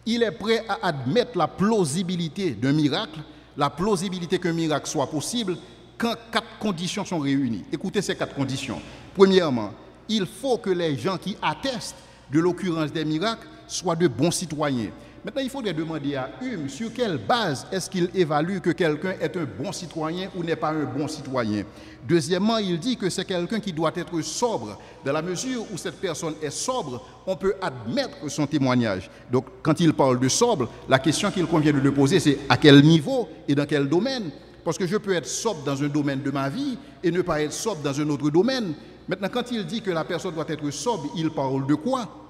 il est prêt à admettre la plausibilité d'un miracle, la plausibilité qu'un miracle soit possible, quand 4 conditions sont réunies. Écoutez ces 4 conditions. Premièrement, il faut que les gens qui attestent de l'occurrence des miracles soient de bons citoyens. Maintenant, il faudrait demander à Hume sur quelle base est-ce qu'il évalue que quelqu'un est un bon citoyen ou n'est pas un bon citoyen. Deuxièmement, il dit que c'est quelqu'un qui doit être sobre. Dans la mesure où cette personne est sobre, on peut admettre son témoignage. Donc, quand il parle de sobre, la question qu'il convient de le poser, c'est à quel niveau et dans quel domaine? Parce que je peux être sobre dans un domaine de ma vie et ne pas être sobre dans un autre domaine. Maintenant, quand il dit que la personne doit être sobre, il parle de quoi?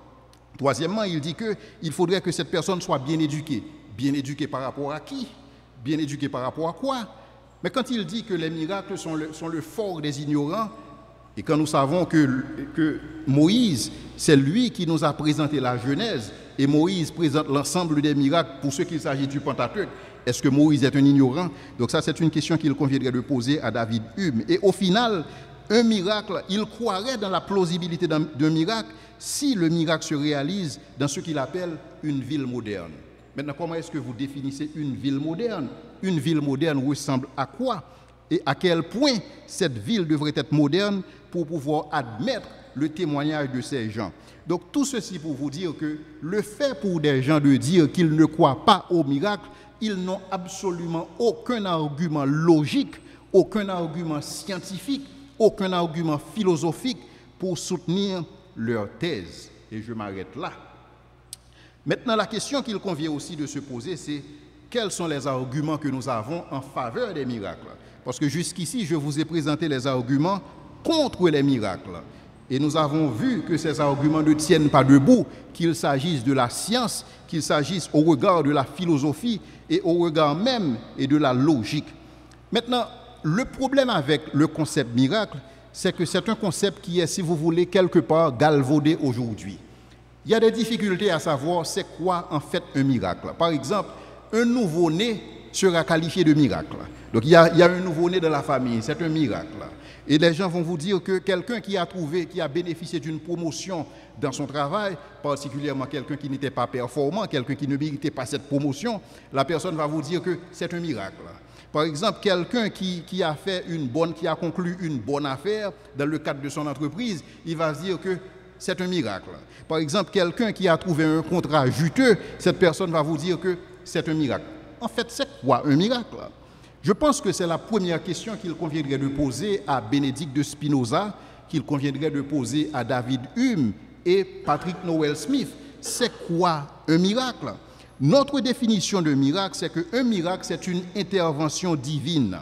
Troisièmement, il dit qu'il faudrait que cette personne soit bien éduquée. Bien éduquée par rapport à qui? bien éduqués par rapport à quoi? Mais quand il dit que les miracles sont le fort des ignorants, et quand nous savons que Moïse, c'est lui qui nous a présenté la Genèse, et Moïse présente l'ensemble des miracles pour ce qu'il s'agit du Pentateuque, est-ce que Moïse est un ignorant? Donc ça, c'est une question qu'il conviendrait de poser à David Hume. Et au final, un miracle, il croirait dans la plausibilité d'un miracle si le miracle se réalise dans ce qu'il appelle une ville moderne. Maintenant, comment est-ce que vous définissez une ville moderne? Une ville moderne ressemble à quoi? Et à quel point cette ville devrait être moderne pour pouvoir admettre le témoignage de ces gens? Donc tout ceci pour vous dire que le fait pour des gens de dire qu'ils ne croient pas au miracle, ils n'ont absolument aucun argument logique, aucun argument scientifique, aucun argument philosophique pour soutenir leur thèse. Et je m'arrête là. Maintenant, la question qu'il convient aussi de se poser, c'est quels sont les arguments que nous avons en faveur des miracles? Parce que jusqu'ici, je vous ai présenté les arguments contre les miracles. Et nous avons vu que ces arguments ne tiennent pas debout, qu'il s'agisse de la science, qu'il s'agisse au regard de la philosophie et au regard même et de la logique. Maintenant, le problème avec le concept miracle, c'est que c'est un concept qui est, si vous voulez, quelque part galvaudé aujourd'hui. Il y a des difficultés à savoir c'est quoi en fait un miracle. Par exemple, un nouveau-né sera qualifié de miracle. Donc il y a un nouveau-né dans la famille, c'est un miracle. Et les gens vont vous dire que quelqu'un qui a bénéficié d'une promotion dans son travail, particulièrement quelqu'un qui n'était pas performant, quelqu'un qui ne méritait pas cette promotion, la personne va vous dire que c'est un miracle. Par exemple, quelqu'un qui a conclu une bonne affaire dans le cadre de son entreprise, il va se dire que c'est un miracle. Par exemple, quelqu'un qui a trouvé un contrat juteux, cette personne va vous dire que c'est un miracle. En fait, c'est quoi un miracle? Je pense que c'est la première question qu'il conviendrait de poser à Bénédicte de Spinoza, qu'il conviendrait de poser à David Hume et Patrick Noel Smith. C'est quoi un miracle? Notre définition de miracle, c'est qu'un miracle, c'est une intervention divine.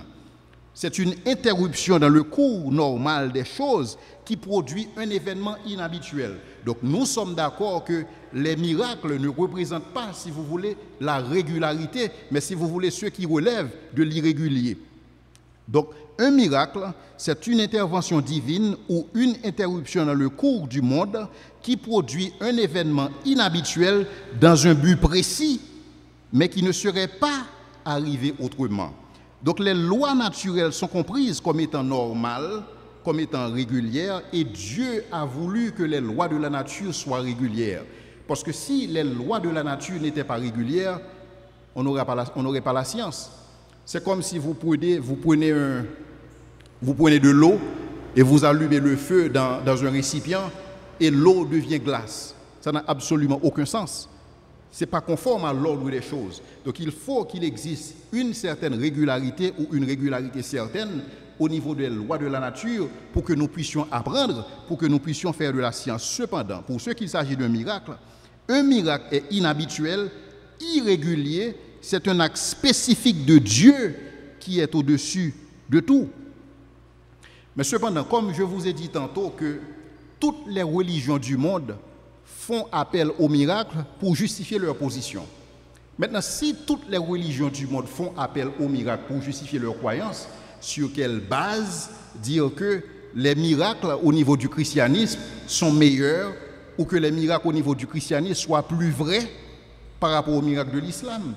C'est une interruption dans le cours normal des choses qui produit un événement inhabituel. Donc nous sommes d'accord que les miracles ne représentent pas, si vous voulez, la régularité, mais si vous voulez, ceux qui relèvent de l'irrégulier. Donc un miracle, c'est une intervention divine ou une interruption dans le cours du monde qui produit un événement inhabituel dans un but précis, mais qui ne serait pas arrivé autrement. Donc les lois naturelles sont comprises comme étant normales, comme étant régulières, et Dieu a voulu que les lois de la nature soient régulières. Parce que si les lois de la nature n'étaient pas régulières, on n'aurait pas la science. C'est comme si vous prenez de l'eau et vous allumez le feu dans un récipient et l'eau devient glace. Ça n'a absolument aucun sens. Ce n'est pas conforme à l'ordre des choses. Donc il faut qu'il existe une certaine régularité ou une régularité certaine au niveau des lois de la nature pour que nous puissions apprendre, pour que nous puissions faire de la science. Cependant, pour ce qu'il s'agit d'un miracle, un miracle est inhabituel, irrégulier, c'est un acte spécifique de Dieu qui est au-dessus de tout. Mais cependant, comme je vous ai dit tantôt que toutes les religions du monde font appel au miracle pour justifier leur position. Maintenant, si toutes les religions du monde font appel au miracle pour justifier leur croyance, sur quelle base dire que les miracles au niveau du christianisme sont meilleurs ou que les miracles au niveau du christianisme soient plus vrais par rapport aux miracles de l'islam,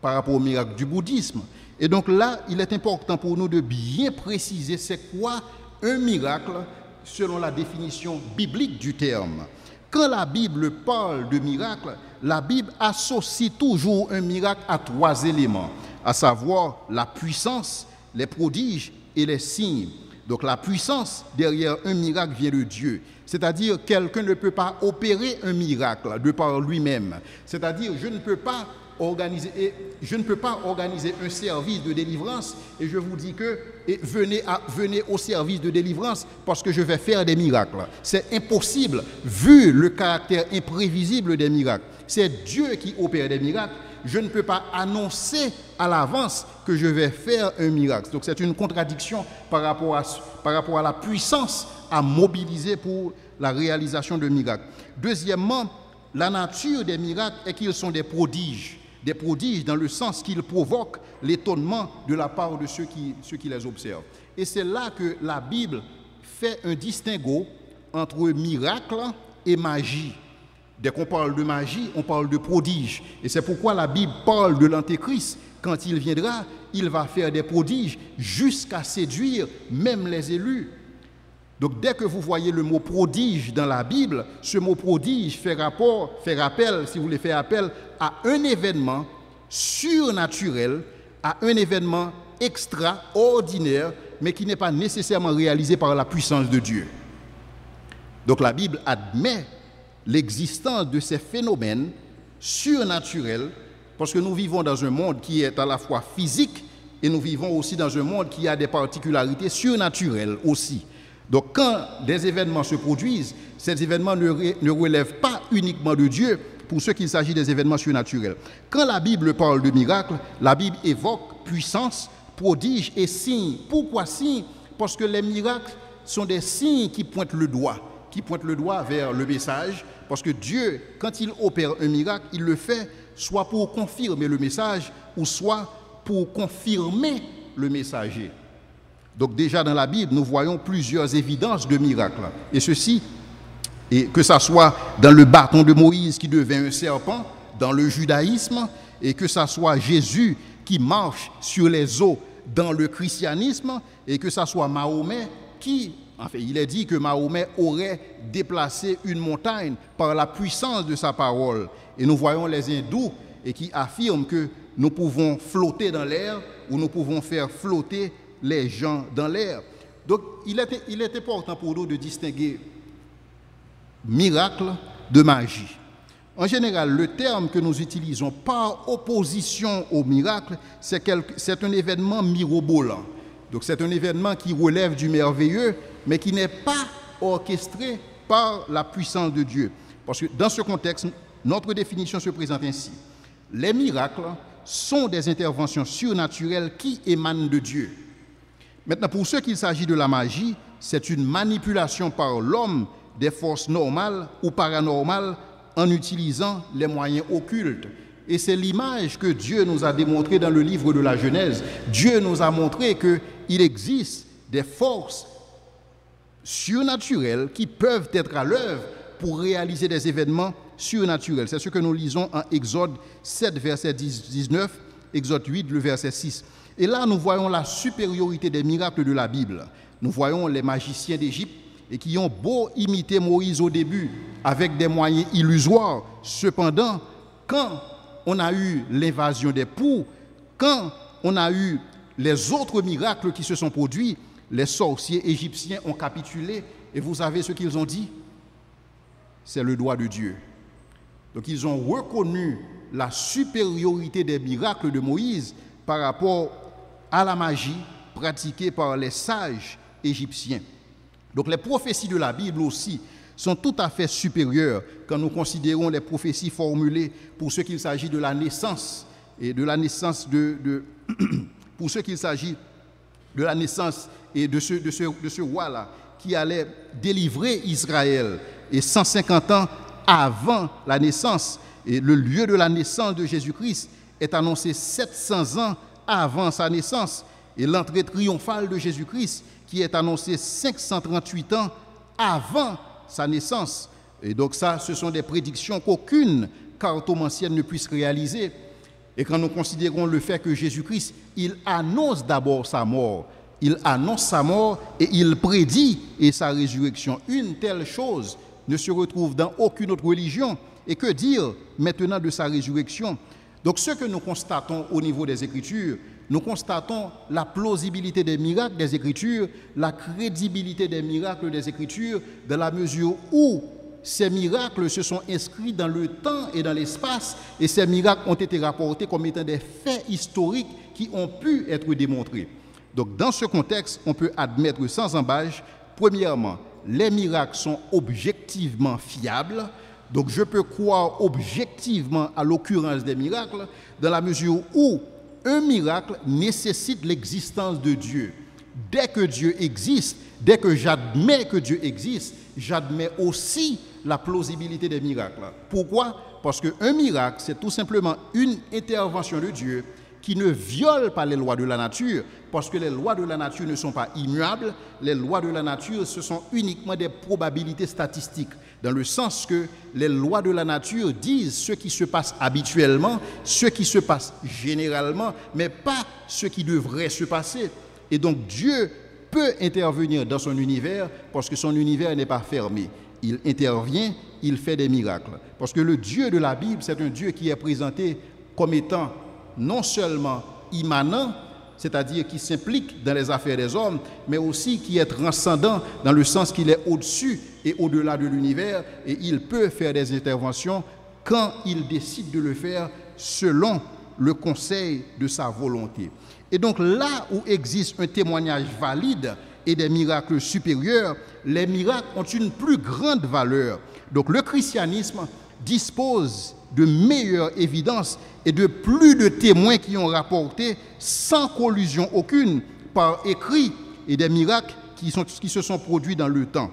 par rapport aux miracles du bouddhisme? Et donc là, il est important pour nous de bien préciser c'est quoi un miracle selon la définition biblique du terme. Quand la Bible parle de miracle, la Bible associe toujours un miracle à 3 éléments, à savoir la puissance, les prodiges et les signes. Donc la puissance derrière un miracle vient de Dieu. C'est-à-dire quelqu'un ne peut pas opérer un miracle de par lui-même. C'est-à-dire je ne peux pas organiser un service de délivrance et je vous dis que venez au service de délivrance parce que je vais faire des miracles. C'est impossible vu le caractère imprévisible des miracles. C'est Dieu qui opère des miracles. Je ne peux pas annoncer à l'avance que je vais faire un miracle. Donc c'est une contradiction par rapport à la puissance à mobiliser pour la réalisation de miracles. Deuxièmement, la nature des miracles est qu'ils sont des prodiges. des prodiges dans le sens qu'ils provoquent l'étonnement de la part de ceux qui les observent. Et c'est là que la Bible fait un distinguo entre miracle et magie. Dès qu'on parle de magie, on parle de prodige. Et c'est pourquoi la Bible parle de l'Antéchrist. Quand il viendra, il va faire des prodiges jusqu'à séduire même les élus. Donc dès que vous voyez le mot prodige dans la Bible, ce mot prodige fait appel, si vous voulez, fait appel à un événement surnaturel, à un événement extraordinaire, mais qui n'est pas nécessairement réalisé par la puissance de Dieu. Donc la Bible admet l'existence de ces phénomènes surnaturels, parce que nous vivons dans un monde qui est à la fois physique et nous vivons aussi dans un monde qui a des particularités surnaturelles aussi. Donc quand des événements se produisent, ces événements ne relèvent pas uniquement de Dieu pour ce qu'il s'agit des événements surnaturels. Quand la Bible parle de miracles, la Bible évoque puissance, prodige et signes. Pourquoi signes? Parce que les miracles sont des signes qui pointent le doigt vers le message, parce que Dieu, quand il opère un miracle, il le fait soit pour confirmer le message ou soit pour confirmer le messager. Donc déjà dans la Bible, nous voyons plusieurs évidences de miracles. Et ceci, et que ce soit dans le bâton de Moïse qui devint un serpent, dans le judaïsme, et que ce soit Jésus qui marche sur les eaux dans le christianisme, et que ce soit Mahomet qui, enfin, il est dit que Mahomet aurait déplacé une montagne par la puissance de sa parole. Et nous voyons les hindous et qui affirment que nous pouvons flotter dans l'air ou nous pouvons faire flotter les gens dans l'air. Donc, il est important pour nous de distinguer miracle de magie. En général, le terme que nous utilisons par opposition au miracle, c'est un événement mirobolant. Donc, c'est un événement qui relève du merveilleux, mais qui n'est pas orchestré par la puissance de Dieu. Parce que dans ce contexte, notre définition se présente ainsi. Les miracles sont des interventions surnaturelles qui émanent de Dieu. Maintenant, pour ce qu'il s'agit de la magie, c'est une manipulation par l'homme des forces normales ou paranormales en utilisant les moyens occultes. Et c'est l'image que Dieu nous a démontrée dans le livre de la Genèse. Dieu nous a montré qu'il existe des forces surnaturelles qui peuvent être à l'œuvre pour réaliser des événements surnaturels. C'est ce que nous lisons en Exode 7, verset 19, Exode 8, le verset 6. Et là, nous voyons la supériorité des miracles de la Bible. Nous voyons les magiciens d'Égypte et qui ont beau imiter Moïse au début avec des moyens illusoires. Cependant, quand on a eu l'invasion des poux, quand on a eu les autres miracles qui se sont produits, les sorciers égyptiens ont capitulé. Et vous savez ce qu'ils ont dit? C'est le doigt de Dieu. Donc ils ont reconnu la supériorité des miracles de Moïse par rapport à la magie pratiquée par les sages égyptiens. Donc les prophéties de la Bible aussi sont tout à fait supérieures quand nous considérons les prophéties formulées pour ce qu'il s'agit de la naissance et de la naissance pour ce qu'il s'agit de la naissance et de ce roi-là qui allait délivrer Israël. Et 150 ans avant la naissance, et le lieu de la naissance de Jésus-Christ est annoncé 700 ans avant sa naissance. Et l'entrée triomphale de Jésus-Christ qui est annoncée 538 ans avant sa naissance. Et donc ça, ce sont des prédictions qu'aucune cartomancienne ne puisse réaliser. Et quand nous considérons le fait que Jésus-Christ, il annonce d'abord sa mort, il annonce sa mort et il prédit et sa résurrection. Une telle chose ne se retrouve dans aucune autre religion. Et que dire maintenant de sa résurrection? Donc ce que nous constatons au niveau des Écritures, nous constatons la plausibilité des miracles des Écritures, la crédibilité des miracles des Écritures, dans la mesure où ces miracles se sont inscrits dans le temps et dans l'espace, et ces miracles ont été rapportés comme étant des faits historiques qui ont pu être démontrés. Donc dans ce contexte, on peut admettre sans embâche, premièrement, les miracles sont objectivement fiables. Donc je peux croire objectivement à l'occurrence des miracles dans la mesure où un miracle nécessite l'existence de Dieu. Dès que Dieu existe, dès que j'admets que Dieu existe, j'admets aussi la plausibilité des miracles. Pourquoi? Parce qu'un miracle, c'est tout simplement une intervention de Dieu qui ne viole pas les lois de la nature, parce que les lois de la nature ne sont pas immuables. Les lois de la nature, ce sont uniquement des probabilités statistiques, dans le sens que les lois de la nature disent ce qui se passe habituellement, ce qui se passe généralement, mais pas ce qui devrait se passer. Et donc Dieu peut intervenir dans son univers, parce que son univers n'est pas fermé. Il intervient, il fait des miracles. Parce que le Dieu de la Bible, c'est un Dieu qui est présenté comme étant non seulement immanent, c'est-à-dire qui s'implique dans les affaires des hommes, mais aussi qui est transcendant dans le sens qu'il est au-dessus et au-delà de l'univers, et il peut faire des interventions quand il décide de le faire selon le conseil de sa volonté. Et donc là où existe un témoignage valide et des miracles supérieurs, les miracles ont une plus grande valeur. Donc le christianisme dispose de meilleures évidences et de plus de témoins qui ont rapporté sans collusion aucune par écrit et des miracles qui se sont produits dans le temps.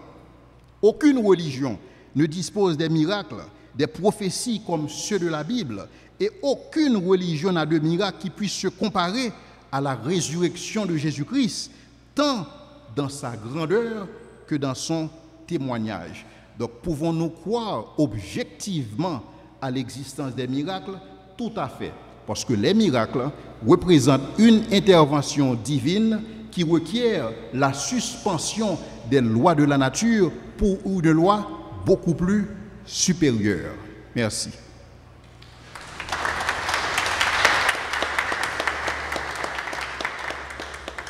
Aucune religion ne dispose des miracles, des prophéties comme ceux de la Bible, et aucune religion n'a de miracles qui puissent se comparer à la résurrection de Jésus-Christ, tant dans sa grandeur que dans son témoignage. Donc pouvons-nous croire objectivement à l'existence des miracles? Tout à fait, parce que les miracles représentent une intervention divine qui requiert la suspension des lois de la nature pour une loi beaucoup plus supérieure. Merci.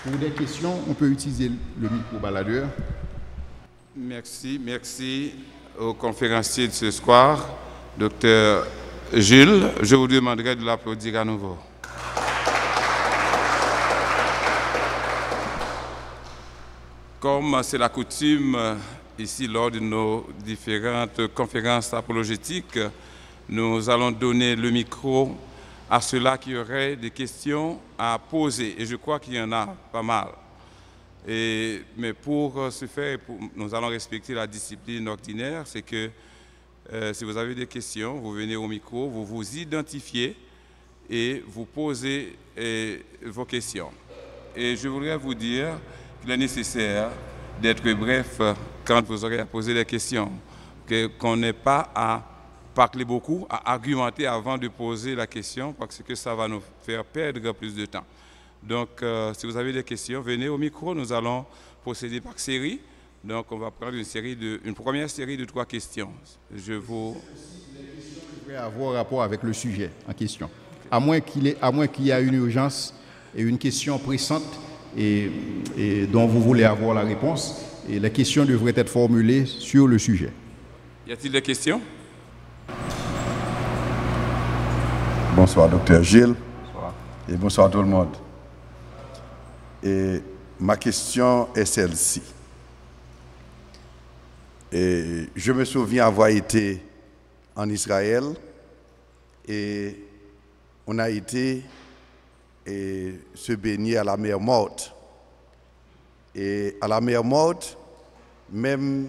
Pour des questions, on peut utiliser le micro-baladeur. Merci au conférencier de ce soir, Dr Jules. Je vous demanderai de l'applaudir à nouveau. Comme c'est la coutume ici lors de nos différentes conférences apologétiques, nous allons donner le micro à ceux-là qui auraient des questions à poser. Et je crois qu'il y en a pas mal. Mais pour ce faire, nous allons respecter la discipline ordinaire, c'est que si vous avez des questions, vous venez au micro, vous vous identifiez et vous posez vos questions. Et je voudrais vous dire qu'il est nécessaire d'être bref quand vous aurez à poser des questions, qu'on n'ait pas à parler beaucoup, à argumenter avant de poser la question, parce que ça va nous faire perdre plus de temps. Donc, si vous avez des questions, venez au micro, nous allons procéder par série. Donc, on va prendre une première série de 3 questions. Les questions devraient avoir rapport avec le sujet en question. À moins qu'il y ait une urgence et une question pressante et dont vous voulez avoir la réponse, et les questions devraient être formulées sur le sujet. Y a-t-il des questions? Bonsoir, docteur Gilles. Bonsoir. Et bonsoir tout le monde. Et ma question est celle-ci. Et je me souviens avoir été en Israël et on a été se baigner à la mer Morte. Et à la mer Morte, même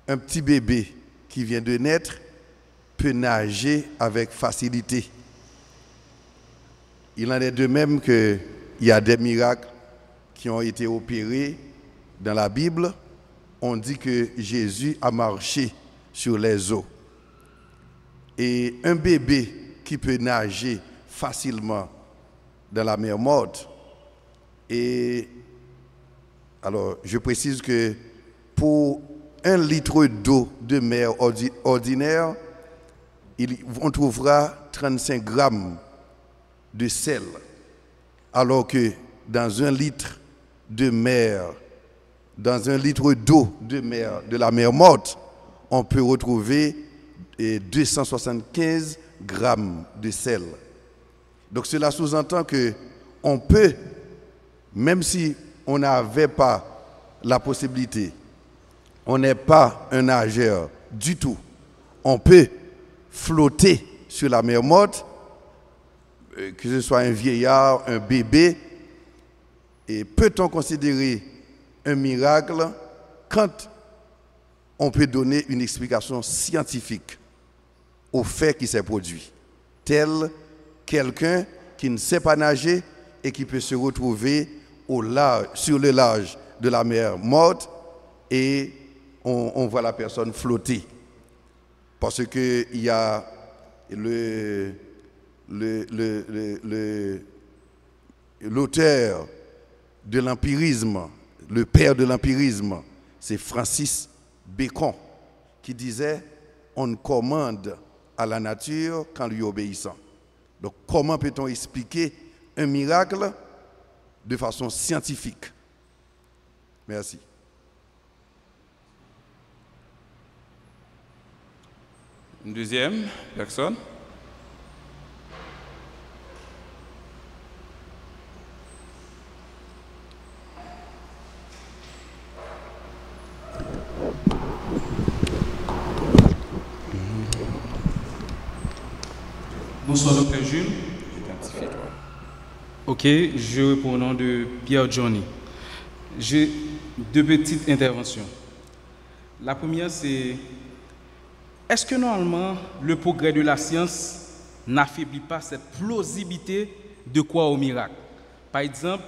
un petit bébé qui vient de naître peut nager avec facilité. Il en est de même qu'il y a des miracles qui ont été opérés dans la Bible. On dit que Jésus a marché sur les eaux. Et un bébé qui peut nager facilement dans la mer Morte. Et alors, je précise que pour 1 litre d'eau de mer ordinaire, on trouvera 35 grammes de sel. Alors que dans 1 litre de mer, dans 1 litre d'eau de mer, de la mer Morte, on peut retrouver 275 grammes de sel. Donc cela sous-entend que on peut, même si on n'avait pas la possibilité, on n'est pas un nageur du tout, on peut flotter sur la mer Morte, que ce soit un vieillard, un bébé. Et peut-on considérer un miracle quand on peut donner une explication scientifique au fait qui s'est produit. Tel quelqu'un qui ne sait pas nager et qui peut se retrouver sur le large de la mer morte et on voit la personne flotter. Parce qu'il y a l'auteur de l'empirisme, le père de l'empirisme, c'est Francis Bacon, qui disait « On commande à la nature qu'en lui obéissant ». Donc comment peut-on expliquer un miracle de façon scientifique? Merci. Une deuxième personne. Bonsoir, Dr. Jules. Ok, je réponds au nom de Pierre Johnny. J'ai deux petites interventions. La première, c'est est-ce que normalement le progrès de la science n'affaiblit pas cette plausibilité de croire au miracle? Par exemple,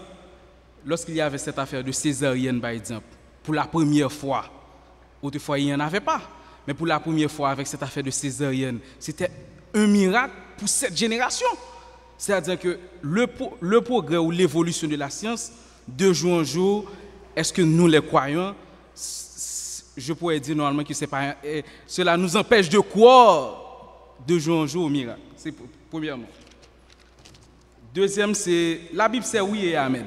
lorsqu'il y avait cette affaire de césarienne, par exemple, pour la première fois, autrefois il n'y en avait pas, mais pour la première fois avec cette affaire de césarienne, c'était un miracle pour cette génération. C'est-à-dire que le progrès ou l'évolution de la science, de jour en jour, est-ce que nous les croyons? Je pourrais dire normalement que c'est pas, cela nous empêche de croire de jour en jour au miracle. C'est premièrement. Deuxième, c'est la Bible, c'est oui et amen.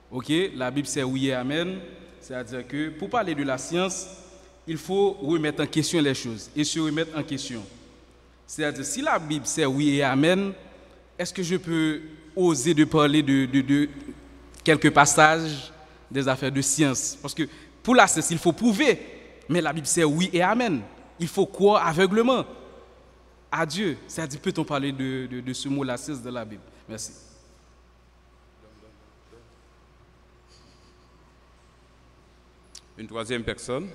Ok, la Bible, c'est oui et amen. C'est-à-dire que pour parler de la science, il faut remettre en question les choses et se remettre en question. C'est-à-dire, si la Bible, c'est oui et amen, est-ce que je peux oser de parler de quelques passages des affaires de science? Parce que pour la science, il faut prouver, mais la Bible, c'est oui et amen. Il faut croire aveuglement à Dieu. C'est-à-dire, peut-on parler de ce mot, la science de la Bible? Merci. Une troisième personne.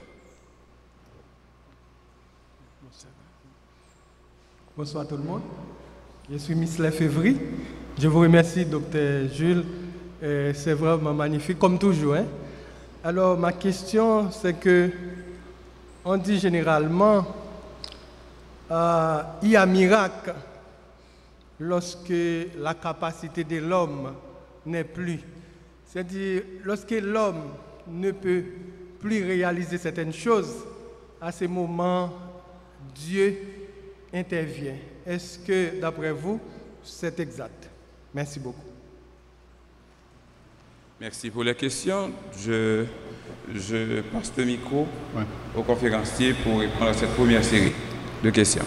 Bonsoir tout le monde. Je suis Miss Lefebvre. Je vous remercie, Dr. Jules. C'est vraiment magnifique, comme toujours. Hein? Alors, ma question, c'est que on dit généralement il y a miracle lorsque la capacité de l'homme n'est plus. C'est-à-dire, lorsque l'homme ne peut plus réaliser certaines choses, à ce moment, Dieu intervient. Est-ce que, d'après vous, c'est exact? Merci beaucoup. Merci pour les questions. Je passe le micro au conférencier pour répondre à cette première série de questions.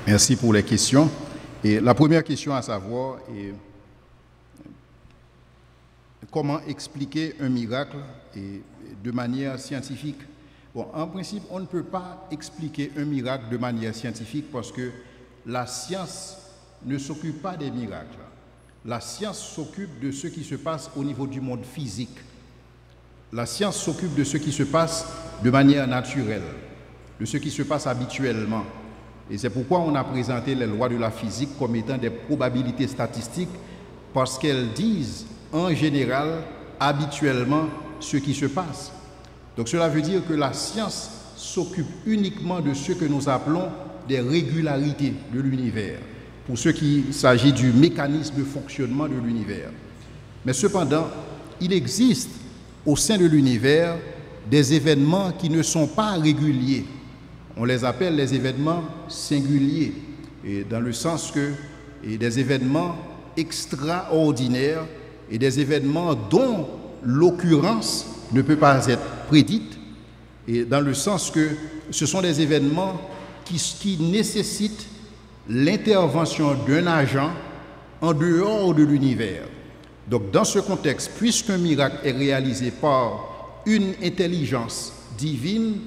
Merci pour les questions. Et la première question à savoir est comment expliquer un miracle de manière scientifique. Bon, en principe, on ne peut pas expliquer un miracle de manière scientifique parce que la science ne s'occupe pas des miracles. La science s'occupe de ce qui se passe au niveau du monde physique. La science s'occupe de ce qui se passe de manière naturelle, de ce qui se passe habituellement. Et c'est pourquoi on a présenté les lois de la physique comme étant des probabilités statistiques, parce qu'elles disent en général, habituellement, ce qui se passe. Donc cela veut dire que la science s'occupe uniquement de ce que nous appelons des régularités de l'univers, pour ce qui s'agit du mécanisme de fonctionnement de l'univers. Mais cependant, il existe au sein de l'univers des événements qui ne sont pas réguliers. On les appelle les événements singuliers, et dans le sens que des événements extraordinaires et des événements dont l'occurrence ne peut pas être prédite, et dans le sens que ce sont des événements qui nécessitent l'intervention d'un agent en dehors de l'univers. Donc dans ce contexte, puisqu'un miracle est réalisé par une intelligence divine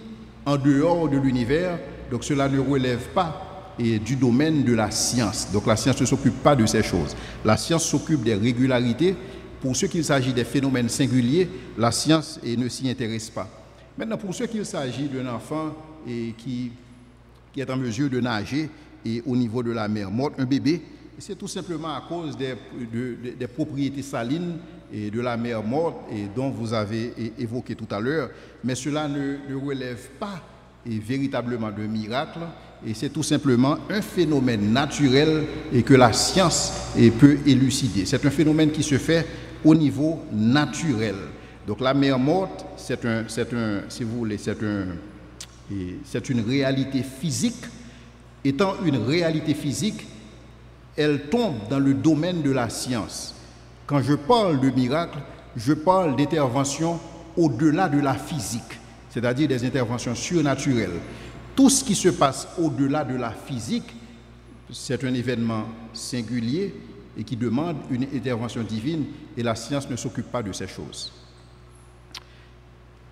en dehors de l'univers, donc cela ne relève pas du domaine de la science. Donc la science ne s'occupe pas de ces choses. La science s'occupe des régularités. Pour ce qu'il s'agit des phénomènes singuliers, la science ne s'y intéresse pas. Maintenant, pour ce qu'il s'agit d'un enfant qui qui est en mesure de nager et au niveau de la mer morte, un bébé. C'est tout simplement à cause des propriétés salines et de la mer morte et dont vous avez évoqué tout à l'heure. Mais cela ne relève pas véritablement de miracle et c'est tout simplement un phénomène naturel et que la science peut élucider. C'est un phénomène qui se fait au niveau naturel. Donc la mer morte, c'est une réalité physique. Étant une réalité physique, elle tombe dans le domaine de la science. Quand je parle de miracle, je parle d'intervention au-delà de la physique, c'est-à-dire des interventions surnaturelles. Tout ce qui se passe au-delà de la physique, c'est un événement singulier et qui demande une intervention divine et la science ne s'occupe pas de ces choses.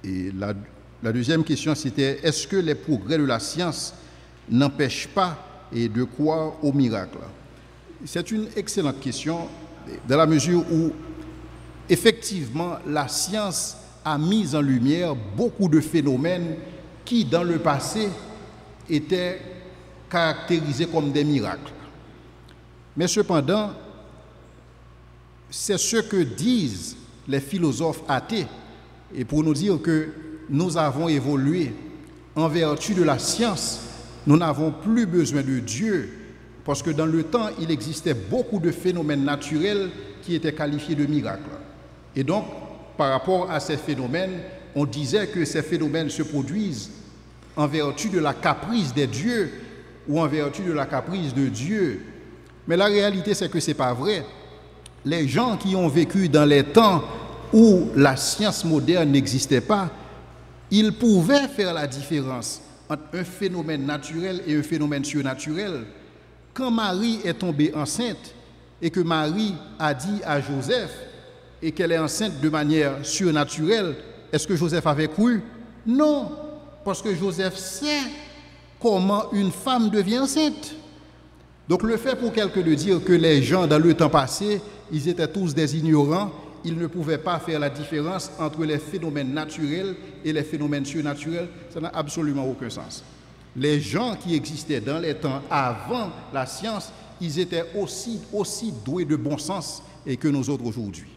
Et la deuxième question, c'était est-ce que les progrès de la science n'empêchent pas de croire au miracle? C'est une excellente question dans la mesure où effectivement la science a mis en lumière beaucoup de phénomènes qui dans le passé étaient caractérisés comme des miracles. Mais cependant, c'est ce que disent les philosophes athées et pour nous dire que nous avons évolué en vertu de la science, nous n'avons plus besoin de Dieu. Parce que dans le temps, il existait beaucoup de phénomènes naturels qui étaient qualifiés de miracles. Et donc, par rapport à ces phénomènes, on disait que ces phénomènes se produisent en vertu de la caprice des dieux ou en vertu de la caprice de Dieu. Mais la réalité, c'est que ce n'est pas vrai. Les gens qui ont vécu dans les temps où la science moderne n'existait pas, ils pouvaient faire la différence entre un phénomène naturel et un phénomène surnaturel. Quand Marie est tombée enceinte et que Marie a dit à Joseph et qu'elle est enceinte de manière surnaturelle, est-ce que Joseph avait cru? Non, parce que Joseph sait comment une femme devient enceinte. Donc le fait pour quelqu'un de dire que les gens dans le temps passé, ils étaient tous des ignorants, ils ne pouvaient pas faire la différence entre les phénomènes naturels et les phénomènes surnaturels, ça n'a absolument aucun sens. Les gens qui existaient dans les temps avant la science, ils étaient aussi doués de bon sens que nous autres aujourd'hui.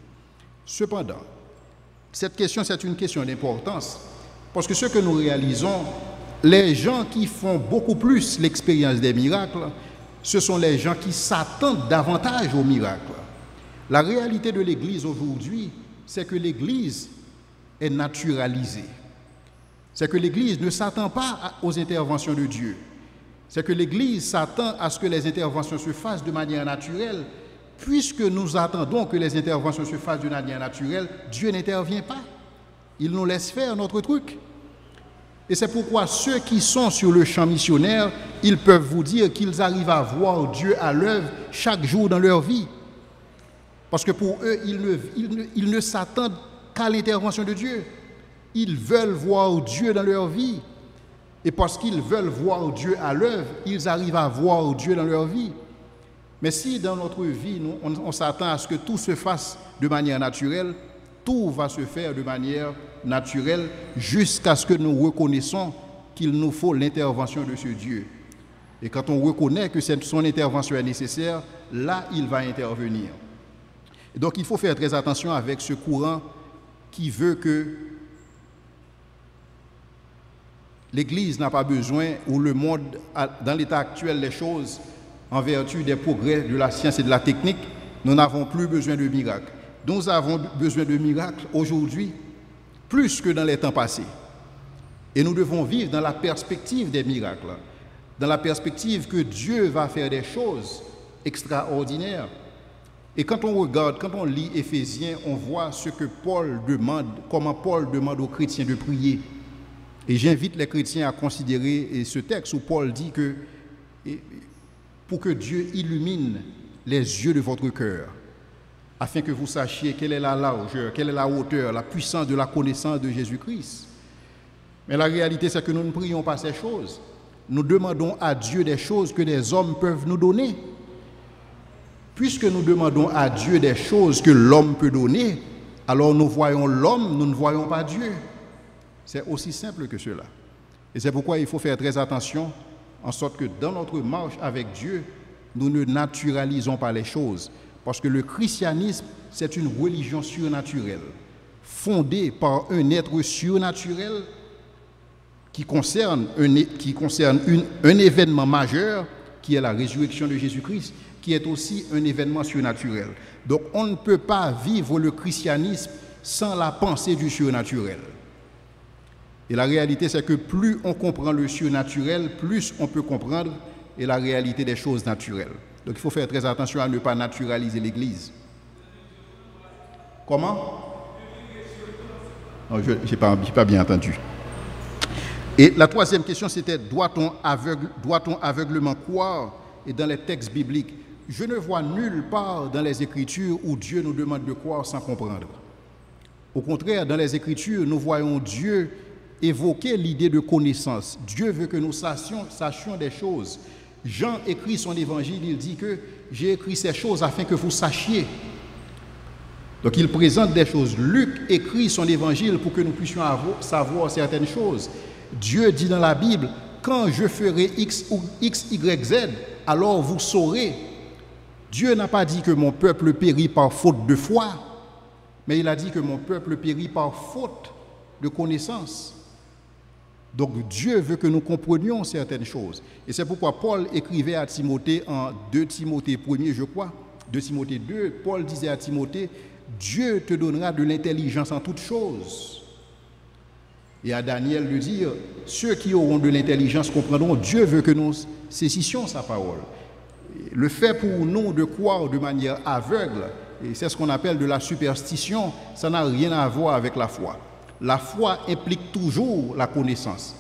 Cependant, cette question, c'est une question d'importance, parce que ce que nous réalisons, les gens qui font beaucoup plus l'expérience des miracles, ce sont les gens qui s'attendent davantage aux miracles. La réalité de l'Église aujourd'hui, c'est que l'Église est naturalisée. C'est que l'Église ne s'attend pas aux interventions de Dieu. C'est que l'Église s'attend à ce que les interventions se fassent de manière naturelle. Puisque nous attendons que les interventions se fassent de manière naturelle, Dieu n'intervient pas. Il nous laisse faire notre truc. Et c'est pourquoi ceux qui sont sur le champ missionnaire, ils peuvent vous dire qu'ils arrivent à voir Dieu à l'œuvre chaque jour dans leur vie. Parce que pour eux, ils ne s'attendent qu'à l'intervention de Dieu. Ils veulent voir Dieu dans leur vie. Et parce qu'ils veulent voir Dieu à l'œuvre, ils arrivent à voir Dieu dans leur vie. Mais si dans notre vie, on s'attend à ce que tout se fasse de manière naturelle, tout va se faire de manière naturelle jusqu'à ce que nous reconnaissons qu'il nous faut l'intervention de ce Dieu. Et quand on reconnaît que son intervention est nécessaire, là, il va intervenir. Et donc, il faut faire très attention avec ce courant qui veut que l'Église n'a pas besoin, ou le monde, dans l'état actuel des choses, en vertu des progrès de la science et de la technique, nous n'avons plus besoin de miracles. Nous avons besoin de miracles aujourd'hui, plus que dans les temps passés. Et nous devons vivre dans la perspective des miracles, dans la perspective que Dieu va faire des choses extraordinaires. Et quand on regarde, quand on lit Éphésiens, on voit ce que Paul demande, comment Paul demande aux chrétiens de prier. Et j'invite les chrétiens à considérer ce texte où Paul dit que pour que Dieu illumine les yeux de votre cœur, afin que vous sachiez quelle est la largeur, quelle est la hauteur, la puissance de la connaissance de Jésus-Christ. Mais la réalité, c'est que nous ne prions pas ces choses. Nous demandons à Dieu des choses que les hommes peuvent nous donner. Puisque nous demandons à Dieu des choses que l'homme peut donner, alors nous voyons l'homme, nous ne voyons pas Dieu. C'est aussi simple que cela. Et c'est pourquoi il faut faire très attention en sorte que dans notre marche avec Dieu, nous ne naturalisons pas les choses. Parce que le christianisme, c'est une religion surnaturelle, fondée par un être surnaturel qui concerne un événement majeur, qui est la résurrection de Jésus-Christ, qui est aussi un événement surnaturel. Donc on ne peut pas vivre le christianisme sans la pensée du surnaturel. Et la réalité, c'est que plus on comprend le surnaturel, plus on peut comprendre la réalité des choses naturelles. Donc il faut faire très attention à ne pas naturaliser l'Église. Comment? Non, je n'ai pas bien entendu. Et la troisième question, c'était doit-on aveuglement croire? Et dans les textes bibliques, je ne vois nulle part dans les Écritures où Dieu nous demande de croire sans comprendre. Au contraire, dans les Écritures, nous voyons Dieu évoquer l'idée de connaissance. Dieu veut que nous sachions des choses. Jean écrit son évangile, il dit que j'ai écrit ces choses afin que vous sachiez. Donc il présente des choses. Luc écrit son évangile pour que nous puissions savoir certaines choses. Dieu dit dans la Bible, quand je ferai X, Y, Z, alors vous saurez. Dieu n'a pas dit que mon peuple périt par faute de foi, mais il a dit que mon peuple périt par faute de connaissance. Donc Dieu veut que nous comprenions certaines choses. Et c'est pourquoi Paul écrivait à Timothée en 2 Timothée 1er, je crois, 2 Timothée 2, Paul disait à Timothée, Dieu te donnera de l'intelligence en toutes choses. Et à Daniel de dire, ceux qui auront de l'intelligence comprendront, Dieu veut que nous saisissions sa parole. Le fait pour nous de croire de manière aveugle, et c'est ce qu'on appelle de la superstition, ça n'a rien à voir avec la foi. La foi implique toujours la connaissance.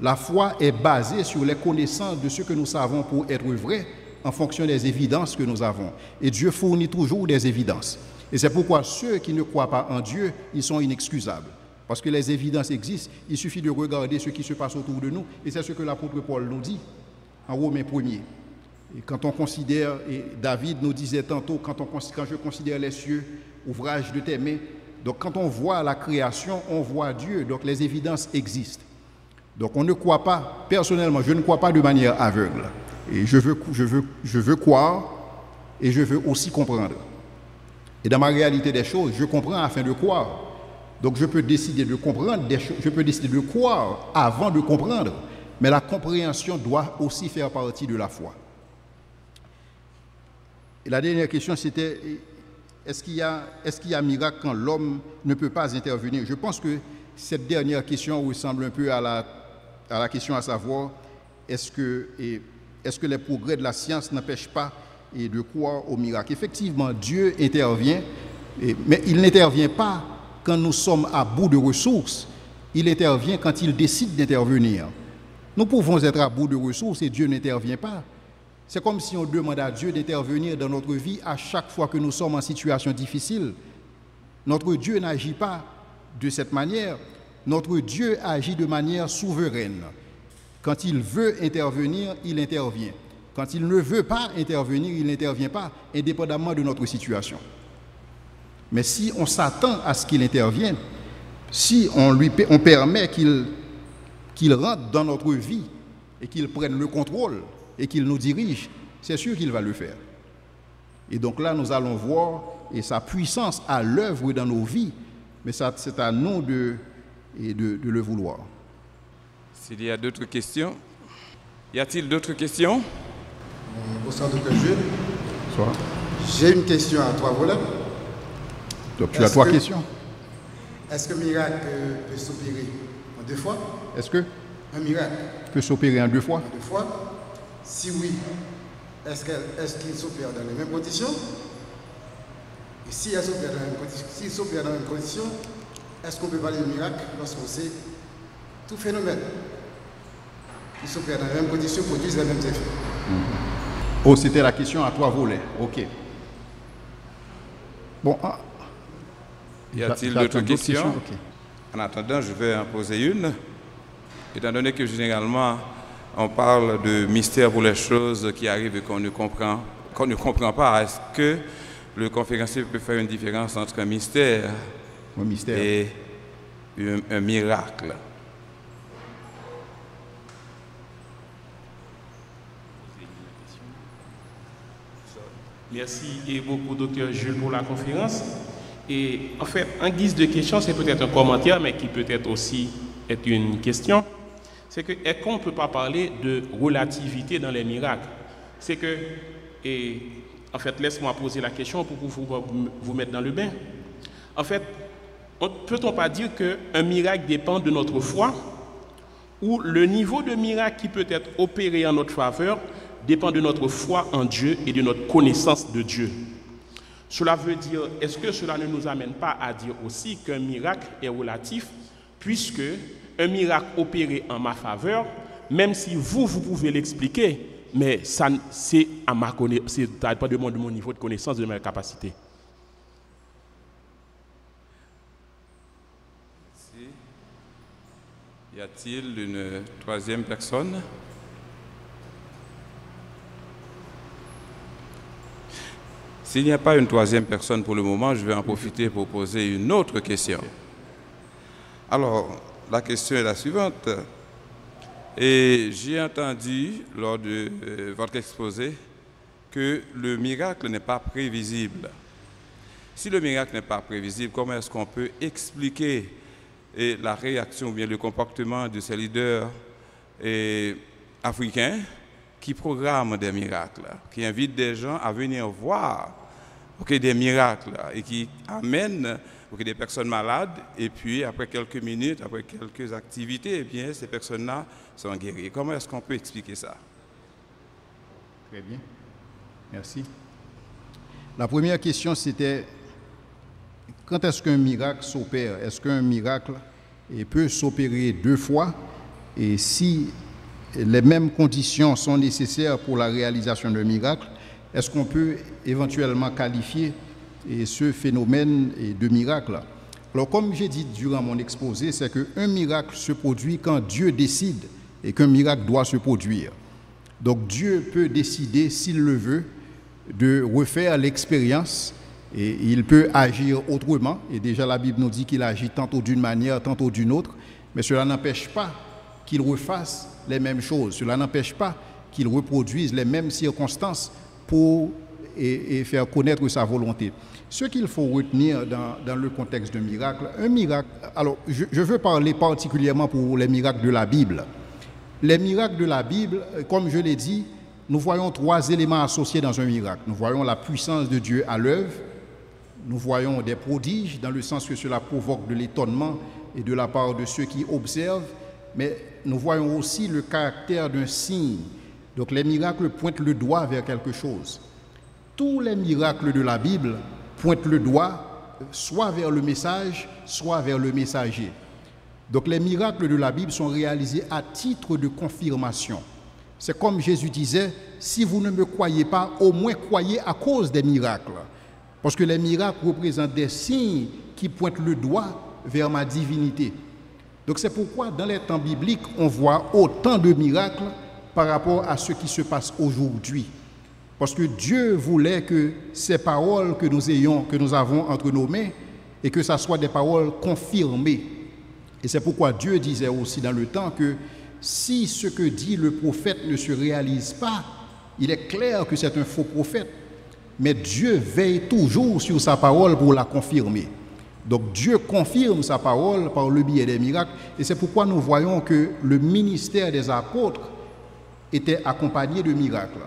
La foi est basée sur les connaissances de ce que nous savons pour être vrai en fonction des évidences que nous avons. Et Dieu fournit toujours des évidences. Et c'est pourquoi ceux qui ne croient pas en Dieu, ils sont inexcusables. Parce que les évidences existent, il suffit de regarder ce qui se passe autour de nous. Et c'est ce que l'apôtre Paul nous dit en Romains 1er. Et quand on considère, et David nous disait tantôt, quand je considère les cieux, ouvrage de tes mains, donc quand on voit la création, on voit Dieu, donc les évidences existent. Donc on ne croit pas, personnellement, je ne crois pas de manière aveugle. Et je veux croire et je veux aussi comprendre. Et dans ma réalité des choses, je comprends afin de croire. Donc je peux décider de comprendre des choses, je peux décider de croire avant de comprendre, mais la compréhension doit aussi faire partie de la foi. Et la dernière question, c'était est-ce qu'il y a miracle quand l'homme ne peut pas intervenir? Je pense que cette dernière question ressemble un peu à la question à savoir est-ce que les progrès de la science n'empêchent pas de croire au miracle? Effectivement, Dieu intervient, mais il n'intervient pas quand nous sommes à bout de ressources. Il intervient quand il décide d'intervenir. Nous pouvons être à bout de ressources et Dieu n'intervient pas. C'est comme si on demande à Dieu d'intervenir dans notre vie à chaque fois que nous sommes en situation difficile. Notre Dieu n'agit pas de cette manière. Notre Dieu agit de manière souveraine. Quand il veut intervenir, il intervient. Quand il ne veut pas intervenir, il n'intervient pas, indépendamment de notre situation. Mais si on s'attend à ce qu'il intervienne, si on permet qu'il rentre dans notre vie et qu'il prenne le contrôle et qu'il nous dirige, c'est sûr qu'il va le faire. Et donc là, nous allons voir sa puissance à l'œuvre dans nos vies, mais c'est à nous de le vouloir. S'il y a d'autres questions, y a-t-il d'autres questions? Bonsoir, docteur Jules. Bonsoir. J'ai une question à trois volets. Donc tu as trois questions. Est-ce que le miracle peut s'opérer en deux fois? Est-ce que un miracle peut s'opérer en deux fois? En deux fois. Si oui, est-ce qu'il s'opère dans les mêmes conditions? Et si il s'opère dans les mêmes conditions, est-ce qu'on peut parler de miracle lorsqu'on sait tout phénomène qui s'opère dans les mêmes conditions produisent les mêmes effets? Oh, c'était la question à trois volets. Ok. Bon. Y a-t-il d'autres questions? Okay. En attendant, je vais en poser une. Étant donné que généralement, on parle de mystère pour les choses qui arrivent et qu'on ne comprend pas, est-ce que le conférencier peut faire une différence entre un mystère et un miracle? Merci et beaucoup, docteur Jules, pour la conférence. Et en fait, en guise de question, c'est peut-être un commentaire, mais qui peut être aussi être une question. C'est que, est-ce qu'on ne peut pas parler de relativité dans les miracles? C'est que, et en fait, laisse-moi poser la question pour vous mettre dans le bain. En fait, peut-on pas dire qu'un miracle dépend de notre foi, ou le niveau de miracle qui peut être opéré en notre faveur dépend de notre foi en Dieu et de notre connaissance de Dieu? Cela veut dire, est-ce que cela ne nous amène pas à dire aussi qu'un miracle est relatif, puisque un miracle opéré en ma faveur, même si vous pouvez l'expliquer, mais ça, c'est à ma connaissance, c'est pas de mon niveau de connaissance, de ma capacité. Merci. Y a-t-il une troisième personne? S'il n'y a pas une troisième personne pour le moment, je vais en profiter pour poser une autre question. Alors, la question est la suivante. Et j'ai entendu lors de votre exposé que le miracle n'est pas prévisible. Si le miracle n'est pas prévisible, comment est-ce qu'on peut expliquer la réaction ou bien le comportement de ces leaders africains qui programment des miracles, qui invitent des gens à venir voir des miracles et qui amènent des personnes malades et puis après quelques minutes, après quelques activités, eh bien, ces personnes-là sont guéries. Comment est-ce qu'on peut expliquer ça? Très bien. Merci. La première question, c'était quand est-ce qu'un miracle s'opère? Est-ce qu'un miracle peut s'opérer deux fois? Et si les mêmes conditions sont nécessaires pour la réalisation d'un miracle, est-ce qu'on peut éventuellement qualifier ce phénomène de miracle? Alors, comme j'ai dit durant mon exposé, c'est qu'un miracle se produit quand Dieu décide et qu'un miracle doit se produire. Donc, Dieu peut décider, s'il le veut, de refaire l'expérience et il peut agir autrement. Et déjà, la Bible nous dit qu'il agit tantôt d'une manière, tantôt d'une autre, mais cela n'empêche pas qu'il refasse les mêmes choses. Cela n'empêche pas qu'il reproduise les mêmes circonstances pour faire connaître sa volonté. Ce qu'il faut retenir dans le contexte d'un miracle, alors je veux parler particulièrement pour les miracles de la Bible. Les miracles de la Bible, comme je l'ai dit, nous voyons trois éléments associés dans un miracle. Nous voyons la puissance de Dieu à l'œuvre, nous voyons des prodiges dans le sens que cela provoque de l'étonnement et de la part de ceux qui observent, mais nous voyons aussi le caractère d'un signe. Donc les miracles pointent le doigt vers quelque chose. Tous les miracles de la Bible pointent le doigt soit vers le message, soit vers le messager. Donc les miracles de la Bible sont réalisés à titre de confirmation. C'est comme Jésus disait, si vous ne me croyez pas, au moins croyez à cause des miracles. Parce que les miracles représentent des signes qui pointent le doigt vers ma divinité. Donc c'est pourquoi dans les temps bibliques, on voit autant de miracles par rapport à ce qui se passe aujourd'hui. Parce que Dieu voulait que ces paroles que nous avons entre nos mains, et que ce soit des paroles confirmées. Et c'est pourquoi Dieu disait aussi dans le temps que si ce que dit le prophète ne se réalise pas, il est clair que c'est un faux prophète. Mais Dieu veille toujours sur sa parole pour la confirmer. Donc Dieu confirme sa parole par le biais des miracles. Et c'est pourquoi nous voyons que le ministère des apôtres était accompagné de miracles.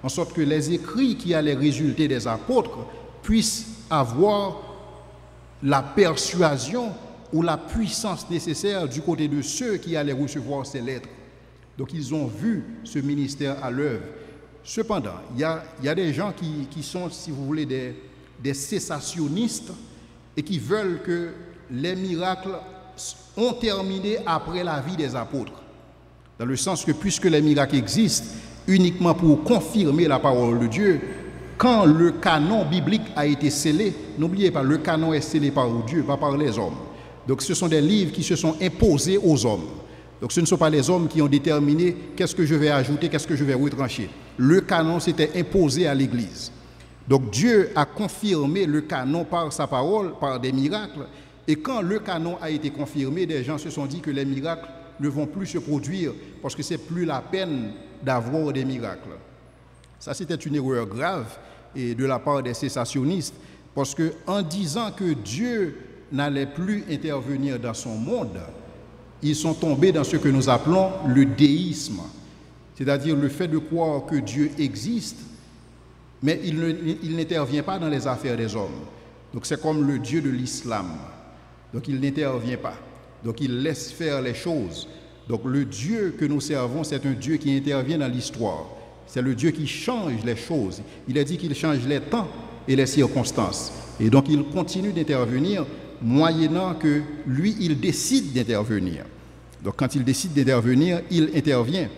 En sorte que les écrits qui allaient résulter des apôtres puissent avoir la persuasion ou la puissance nécessaire du côté de ceux qui allaient recevoir ces lettres. Donc ils ont vu ce ministère à l'œuvre. Cependant, il y a des gens qui sont, si vous voulez, des cessationnistes et qui veulent que les miracles ont terminé après la vie des apôtres. Dans le sens que puisque les miracles existent uniquement pour confirmer la parole de Dieu, quand le canon biblique a été scellé, n'oubliez pas, le canon est scellé par Dieu, pas par les hommes. Donc ce sont des livres qui se sont imposés aux hommes. Donc ce ne sont pas les hommes qui ont déterminé qu'est-ce que je vais ajouter, qu'est-ce que je vais retrancher. Le canon s'était imposé à l'Église. Donc Dieu a confirmé le canon par sa parole, par des miracles. Et quand le canon a été confirmé, des gens se sont dit que les miracles ne vont plus se produire parce que c'est plus la peine d'avoir des miracles. Ça, c'était une erreur grave et de la part des cessationnistes, parce qu'en disant que Dieu n'allait plus intervenir dans son monde, ils sont tombés dans ce que nous appelons le déisme, c'est-à-dire le fait de croire que Dieu existe, mais il n'intervient pas dans les affaires des hommes. Donc c'est comme le Dieu de l'islam. Donc il n'intervient pas. Donc il laisse faire les choses. Donc le Dieu que nous servons, c'est un Dieu qui intervient dans l'histoire. C'est le Dieu qui change les choses. Il a dit qu'il change les temps et les circonstances. Et donc il continue d'intervenir moyennant que lui, il décide d'intervenir. Donc quand il décide d'intervenir, il intervient.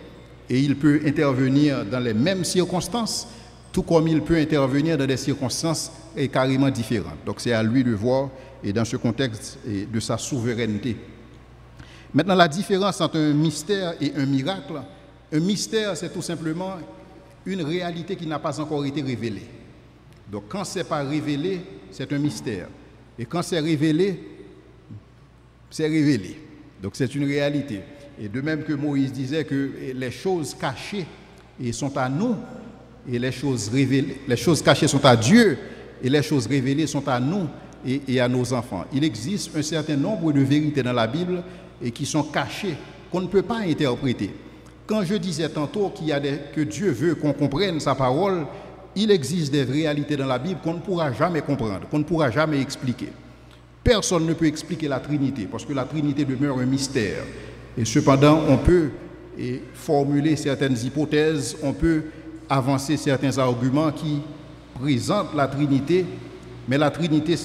Et il peut intervenir dans les mêmes circonstances, tout comme il peut intervenir dans des circonstances carrément différentes. Donc c'est à lui de voir, et dans ce contexte de sa souveraineté. Maintenant, la différence entre un mystère et un miracle, un mystère, c'est tout simplement une réalité qui n'a pas encore été révélée. Donc quand ce n'est pas révélé, c'est un mystère. Et quand c'est révélé, c'est révélé. Donc c'est une réalité. Et de même que Moïse disait que les choses cachées sont à nous, et les choses révélées, les choses cachées sont à Dieu, et les choses révélées sont à nous et à nos enfants. Il existe un certain nombre de vérités dans la Bible et qui sont cachées, qu'on ne peut pas interpréter. Quand je disais tantôt que Dieu veut qu'on comprenne sa parole, il existe des réalités dans la Bible qu'on ne pourra jamais comprendre, qu'on ne pourra jamais expliquer. Personne ne peut expliquer la Trinité, parce que la Trinité demeure un mystère. Et cependant, on peut formuler certaines hypothèses, on peut avancer certains arguments qui présentent la Trinité, mais la Trinité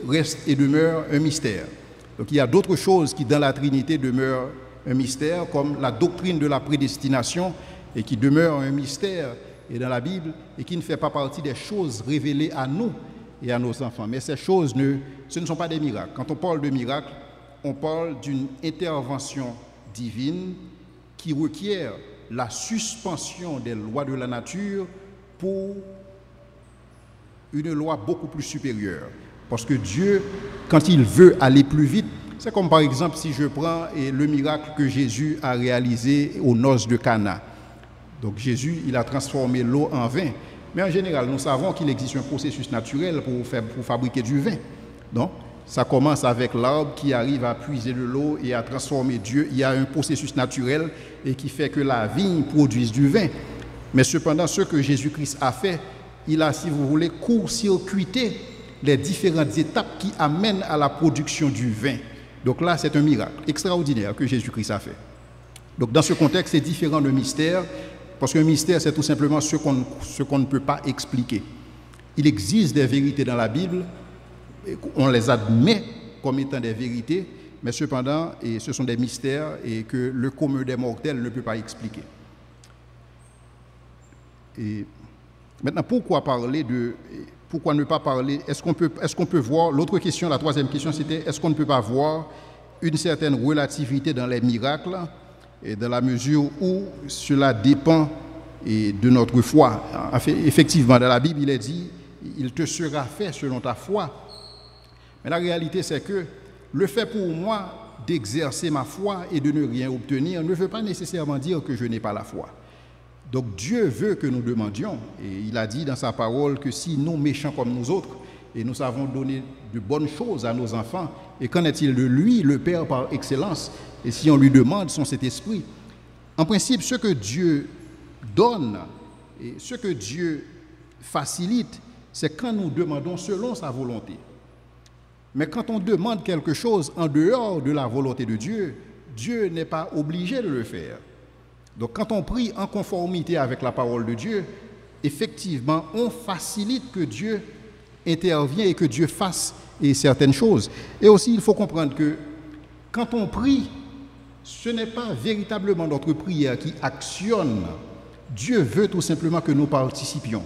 reste et demeure un mystère. Donc il y a d'autres choses qui dans la Trinité demeurent un mystère, comme la doctrine de la prédestination, et qui demeure un mystère et dans la Bible, et qui ne fait pas partie des choses révélées à nous et à nos enfants. Mais ces choses, ce ne sont pas des miracles. Quand on parle de miracles, on parle d'une intervention divine qui requiert la suspension des lois de la nature pour une loi beaucoup plus supérieure. Parce que Dieu, quand il veut aller plus vite, c'est comme par exemple si je prends le miracle que Jésus a réalisé aux noces de Cana. Donc Jésus, il a transformé l'eau en vin. Mais en général, nous savons qu'il existe un processus naturel pour fabriquer du vin. Donc, ça commence avec l'arbre qui arrive à puiser de l'eau et à transformer Dieu. Il y a un processus naturel et qui fait que la vigne produise du vin. Mais cependant, ce que Jésus-Christ a fait, il a, si vous voulez, court-circuité les différentes étapes qui amènent à la production du vin. Donc là, c'est un miracle extraordinaire que Jésus-Christ a fait. Donc dans ce contexte, c'est différent de mystère, parce qu'un mystère, c'est tout simplement ce qu'on ne peut pas expliquer. Il existe des vérités dans la Bible, on les admet comme étant des vérités, mais cependant, ce sont des mystères et que le commun des mortels ne peut pas expliquer. Et maintenant, pourquoi ne pas parler, est-ce qu'on peut voir, l'autre question, la troisième question, c'était est-ce qu'on ne peut pas voir une certaine relativité dans les miracles, et dans la mesure où cela dépend de notre foi. Effectivement, dans la Bible, il est dit, il te sera fait selon ta foi. Mais la réalité, c'est que le fait pour moi d'exercer ma foi et de ne rien obtenir ne veut pas nécessairement dire que je n'ai pas la foi. Donc Dieu veut que nous demandions, et il a dit dans sa parole que si nous, méchants comme nous autres, et nous savons donner de bonnes choses à nos enfants, et qu'en est-il de lui, le Père par excellence, et si on lui demande son Saint-Esprit? En principe, ce que Dieu donne, et ce que Dieu facilite, c'est quand nous demandons selon sa volonté. Mais quand on demande quelque chose en dehors de la volonté de Dieu, Dieu n'est pas obligé de le faire. Donc quand on prie en conformité avec la parole de Dieu, effectivement, on facilite que Dieu intervienne et que Dieu fasse certaines choses. Et aussi, il faut comprendre que quand on prie, ce n'est pas véritablement notre prière qui actionne. Dieu veut tout simplement que nous participions.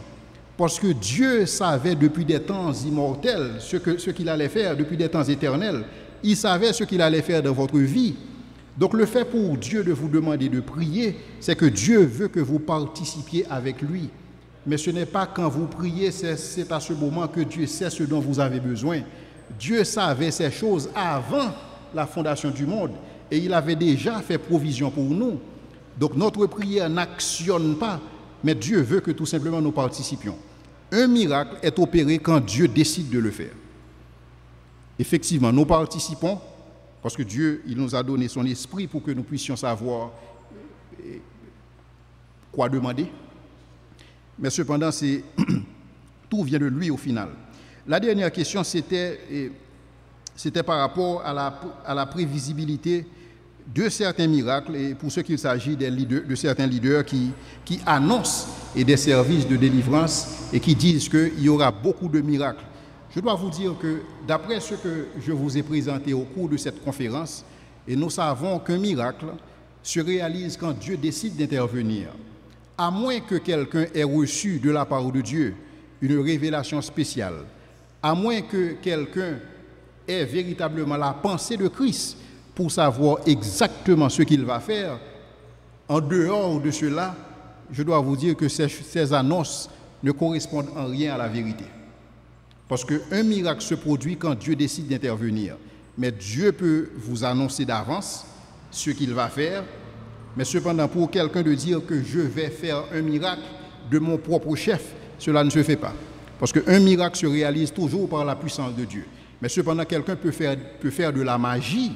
Parce que Dieu savait depuis des temps immortels ce qu'il allait faire, depuis des temps éternels. Il savait ce qu'il allait faire dans votre vie. Donc le fait pour Dieu de vous demander de prier, c'est que Dieu veut que vous participiez avec lui. Mais ce n'est pas quand vous priez, c'est à ce moment que Dieu sait ce dont vous avez besoin. Dieu savait ces choses avant la fondation du monde et il avait déjà fait provision pour nous. Donc notre prière n'actionne pas mais Dieu veut que tout simplement nous participions. Un miracle est opéré quand Dieu décide de le faire. Effectivement, nous participons parce que Dieu, il nous a donné son esprit pour que nous puissions savoir quoi demander. Mais cependant, tout vient de lui au final. La dernière question, c'était par rapport à la prévisibilité de certains miracles, et pour ce qu'il s'agit de certains leaders qui annoncent des services de délivrance et qui disent qu'il y aura beaucoup de miracles. Je dois vous dire que d'après ce que je vous ai présenté au cours de cette conférence, et nous savons qu'un miracle se réalise quand Dieu décide d'intervenir. À moins que quelqu'un ait reçu de la part de Dieu une révélation spéciale, à moins que quelqu'un ait véritablement la pensée de Christ pour savoir exactement ce qu'il va faire, en dehors de cela, je dois vous dire que ces annonces ne correspondent en rien à la vérité. Parce qu'un miracle se produit quand Dieu décide d'intervenir. Mais Dieu peut vous annoncer d'avance ce qu'il va faire. Mais cependant, pour quelqu'un de dire que je vais faire un miracle de mon propre chef, cela ne se fait pas. Parce qu'un miracle se réalise toujours par la puissance de Dieu. Mais cependant, quelqu'un peut faire de la magie.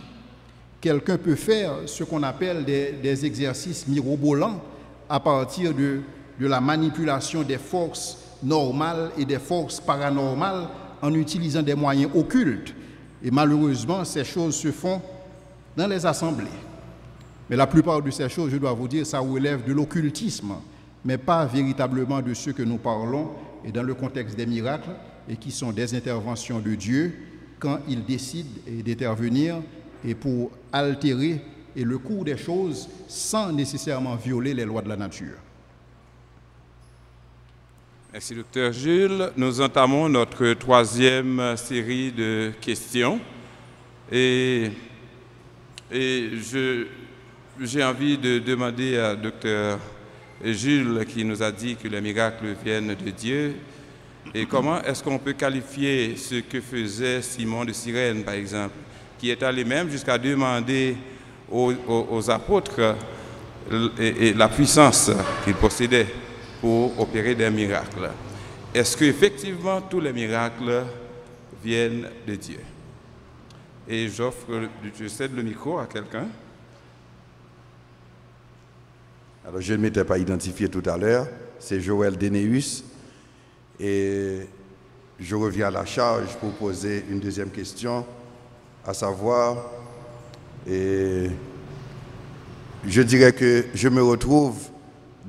Quelqu'un peut faire ce qu'on appelle des exercices mirobolants à partir de la manipulation des forces normales et des forces paranormales en utilisant des moyens occultes. Et malheureusement, ces choses se font dans les assemblées. Mais la plupart de ces choses, je dois vous dire, ça relève de l'occultisme, mais pas véritablement de ce que nous parlons et dans le contexte des miracles et qui sont des interventions de Dieu quand il décide d'intervenir et pour altérer le cours des choses sans nécessairement violer les lois de la nature. Merci, Dr. Jules. Nous entamons notre troisième série de questions. Et j'ai envie de demander à Dr. Jules, qui nous a dit que les miracles viennent de Dieu, et comment est-ce qu'on peut qualifier ce que faisait Simon de Cyrène, par exemple, qui est allé même jusqu'à demander aux apôtres la puissance qu'ils possédaient pour opérer des miracles. Est-ce qu'effectivement tous les miracles viennent de Dieu? Et je cède le micro à quelqu'un. Alors je ne m'étais pas identifié tout à l'heure, c'est Joël Dénéus. Et je reviens à la charge pour poser une deuxième question, à savoir, et je dirais que je me retrouve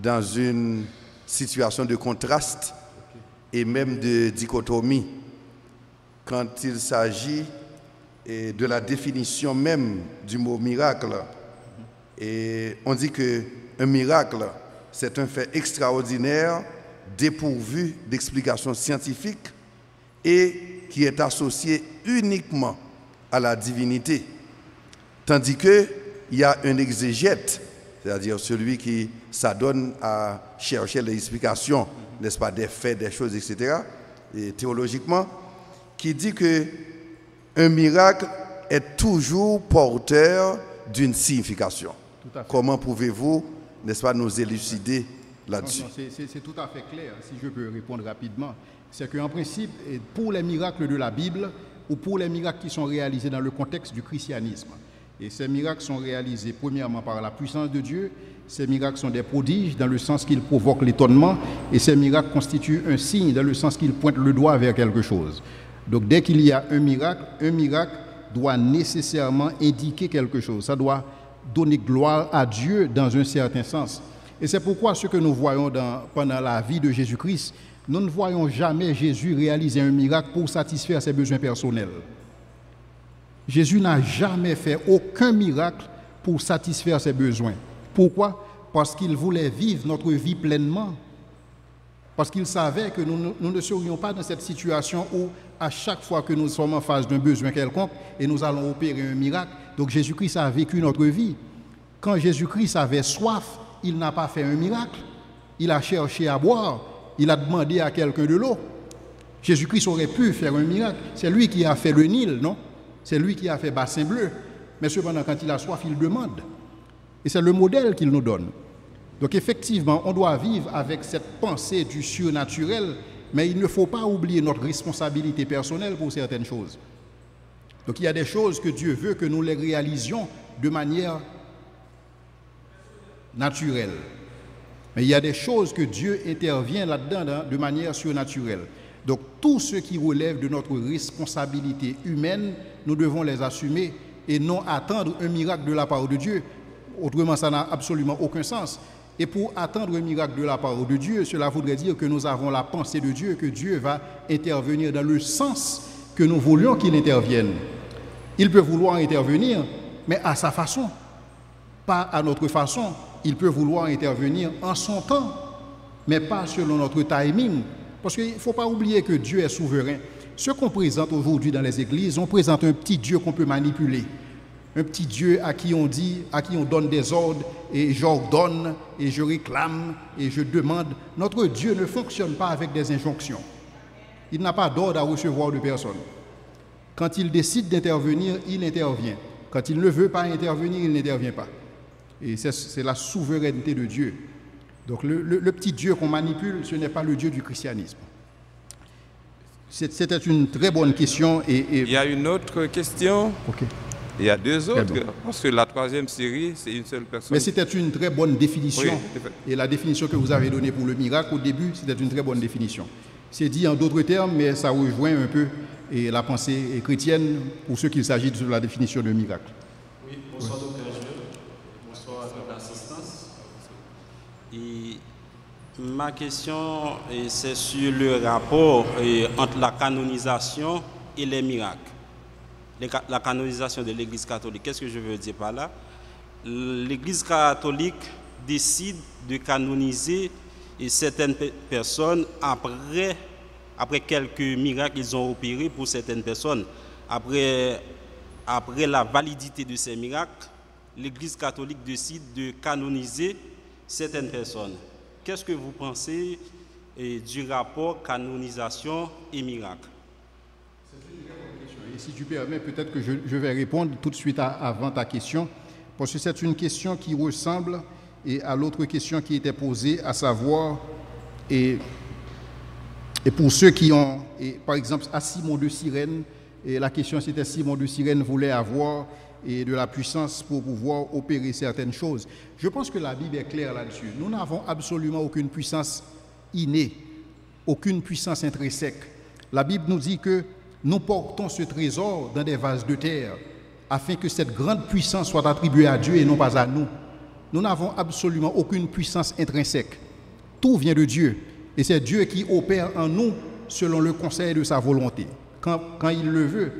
dans une situation de contraste et même de dichotomie quand il s'agit de la définition même du mot miracle. Et on dit qu'un miracle, c'est un fait extraordinaire, dépourvu d'explications scientifiques et qui est associé uniquement à la divinité. Tandis qu'il y a un exégète, c'est-à-dire celui qui s'adonne à chercher les explications, n'est-ce pas, des faits, des choses, etc., et théologiquement, qui dit qu'un miracle est toujours porteur d'une signification. Comment pouvez-vous, n'est-ce pas, nous élucider là-dessus? C'est tout à fait clair, si je peux répondre rapidement. C'est qu'en principe, pour les miracles de la Bible, ou pour les miracles qui sont réalisés dans le contexte du christianisme, et ces miracles sont réalisés premièrement par la puissance de Dieu, ces miracles sont des prodiges dans le sens qu'ils provoquent l'étonnement, et ces miracles constituent un signe dans le sens qu'ils pointent le doigt vers quelque chose. Donc dès qu'il y a un miracle doit nécessairement indiquer quelque chose, ça doit donner gloire à Dieu dans un certain sens. Et c'est pourquoi ce que nous voyons pendant la vie de Jésus-Christ, nous ne voyons jamais Jésus réaliser un miracle pour satisfaire ses besoins personnels. Jésus n'a jamais fait aucun miracle pour satisfaire ses besoins. Pourquoi? Parce qu'il voulait vivre notre vie pleinement. Parce qu'il savait que nous ne serions pas dans cette situation où à chaque fois que nous sommes en face d'un besoin quelconque et nous allons opérer un miracle. Donc Jésus-Christ a vécu notre vie. Quand Jésus-Christ avait soif, il n'a pas fait un miracle. Il a cherché à boire. Il a demandé à quelqu'un de l'eau. Jésus-Christ aurait pu faire un miracle. C'est lui qui a fait le Nil, non? C'est lui qui a fait Bassin Bleu. Mais cependant, quand il a soif, il demande. Et c'est le modèle qu'il nous donne. Donc effectivement, on doit vivre avec cette pensée du surnaturel, mais il ne faut pas oublier notre responsabilité personnelle pour certaines choses. Donc il y a des choses que Dieu veut que nous les réalisions de manière naturelle. Mais il y a des choses que Dieu intervient là-dedans de manière surnaturelle. Donc tout ce qui relève de notre responsabilité humaine, nous devons les assumer et non attendre un miracle de la part de Dieu. Autrement, ça n'a absolument aucun sens. Et pour attendre un miracle de la part de Dieu, cela voudrait dire que nous avons la pensée de Dieu, que Dieu va intervenir dans le sens que nous voulions qu'il intervienne. Il peut vouloir intervenir, mais à sa façon, pas à notre façon. Il peut vouloir intervenir en son temps, mais pas selon notre timing. Parce qu'il ne faut pas oublier que Dieu est souverain. Ce qu'on présente aujourd'hui dans les églises, on présente un petit Dieu qu'on peut manipuler. Un petit Dieu à qui on dit, à qui on donne des ordres, et j'ordonne, et je réclame, et je demande. Notre Dieu ne fonctionne pas avec des injonctions. Il n'a pas d'ordre à recevoir de personne. Quand il décide d'intervenir, il intervient. Quand il ne veut pas intervenir, il n'intervient pas. Et c'est la souveraineté de Dieu. Donc le petit Dieu qu'on manipule, ce n'est pas le Dieu du christianisme. C'était une très bonne question. Il y a une autre question. Okay. Il y a deux autres. Parce que la troisième série, c'est une seule personne. Mais c'était une très bonne définition. Oui. Et la définition que vous avez donnée pour le miracle au début, c'était une très bonne définition. C'est dit en d'autres termes, mais ça rejoint un peu la pensée chrétienne pour ceux qu'il s'agit de la définition de miracle. Oui, bonsoir docteur Jules. Bonsoir à votre assistance. Et ma question, c'est sur le rapport entre la canonisation et les miracles. La canonisation de l'Église catholique. Qu'est-ce que je veux dire par là? L'Église catholique décide de canoniser certaines personnes après quelques miracles qu'ils ont opérés pour certaines personnes. Après la validité de ces miracles, l'Église catholique décide de canoniser certaines personnes. Qu'est-ce que vous pensez du rapport canonisation et miracle? Et si tu permets, peut-être que je vais répondre tout de suite avant ta question, parce que c'est une question qui ressemble à l'autre question qui était posée, à savoir, et pour ceux qui ont, par exemple, à Simon de Cyrène, et la question c'était Simon de Cyrène voulait avoir de la puissance pour pouvoir opérer certaines choses. Je pense que la Bible est claire là-dessus. Nous n'avons absolument aucune puissance innée, aucune puissance intrinsèque. La Bible nous dit que nous portons ce trésor dans des vases de terre afin que cette grande puissance soit attribuée à Dieu et non pas à nous. Nous n'avons absolument aucune puissance intrinsèque. Tout vient de Dieu et c'est Dieu qui opère en nous selon le conseil de sa volonté, quand il le veut.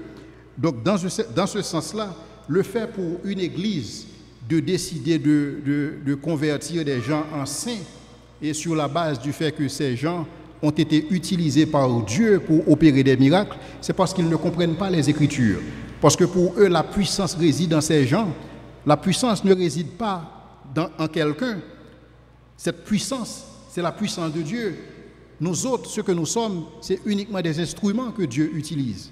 Donc dans ce sens-là, le fait pour une église de décider de convertir des gens en saints et sur la base du fait que ces gens ont été utilisés par Dieu pour opérer des miracles, c'est parce qu'ils ne comprennent pas les Écritures. Parce que pour eux, la puissance réside dans ces gens. La puissance ne réside pas en quelqu'un. Cette puissance, c'est la puissance de Dieu. Nous autres, ce que nous sommes, c'est uniquement des instruments que Dieu utilise.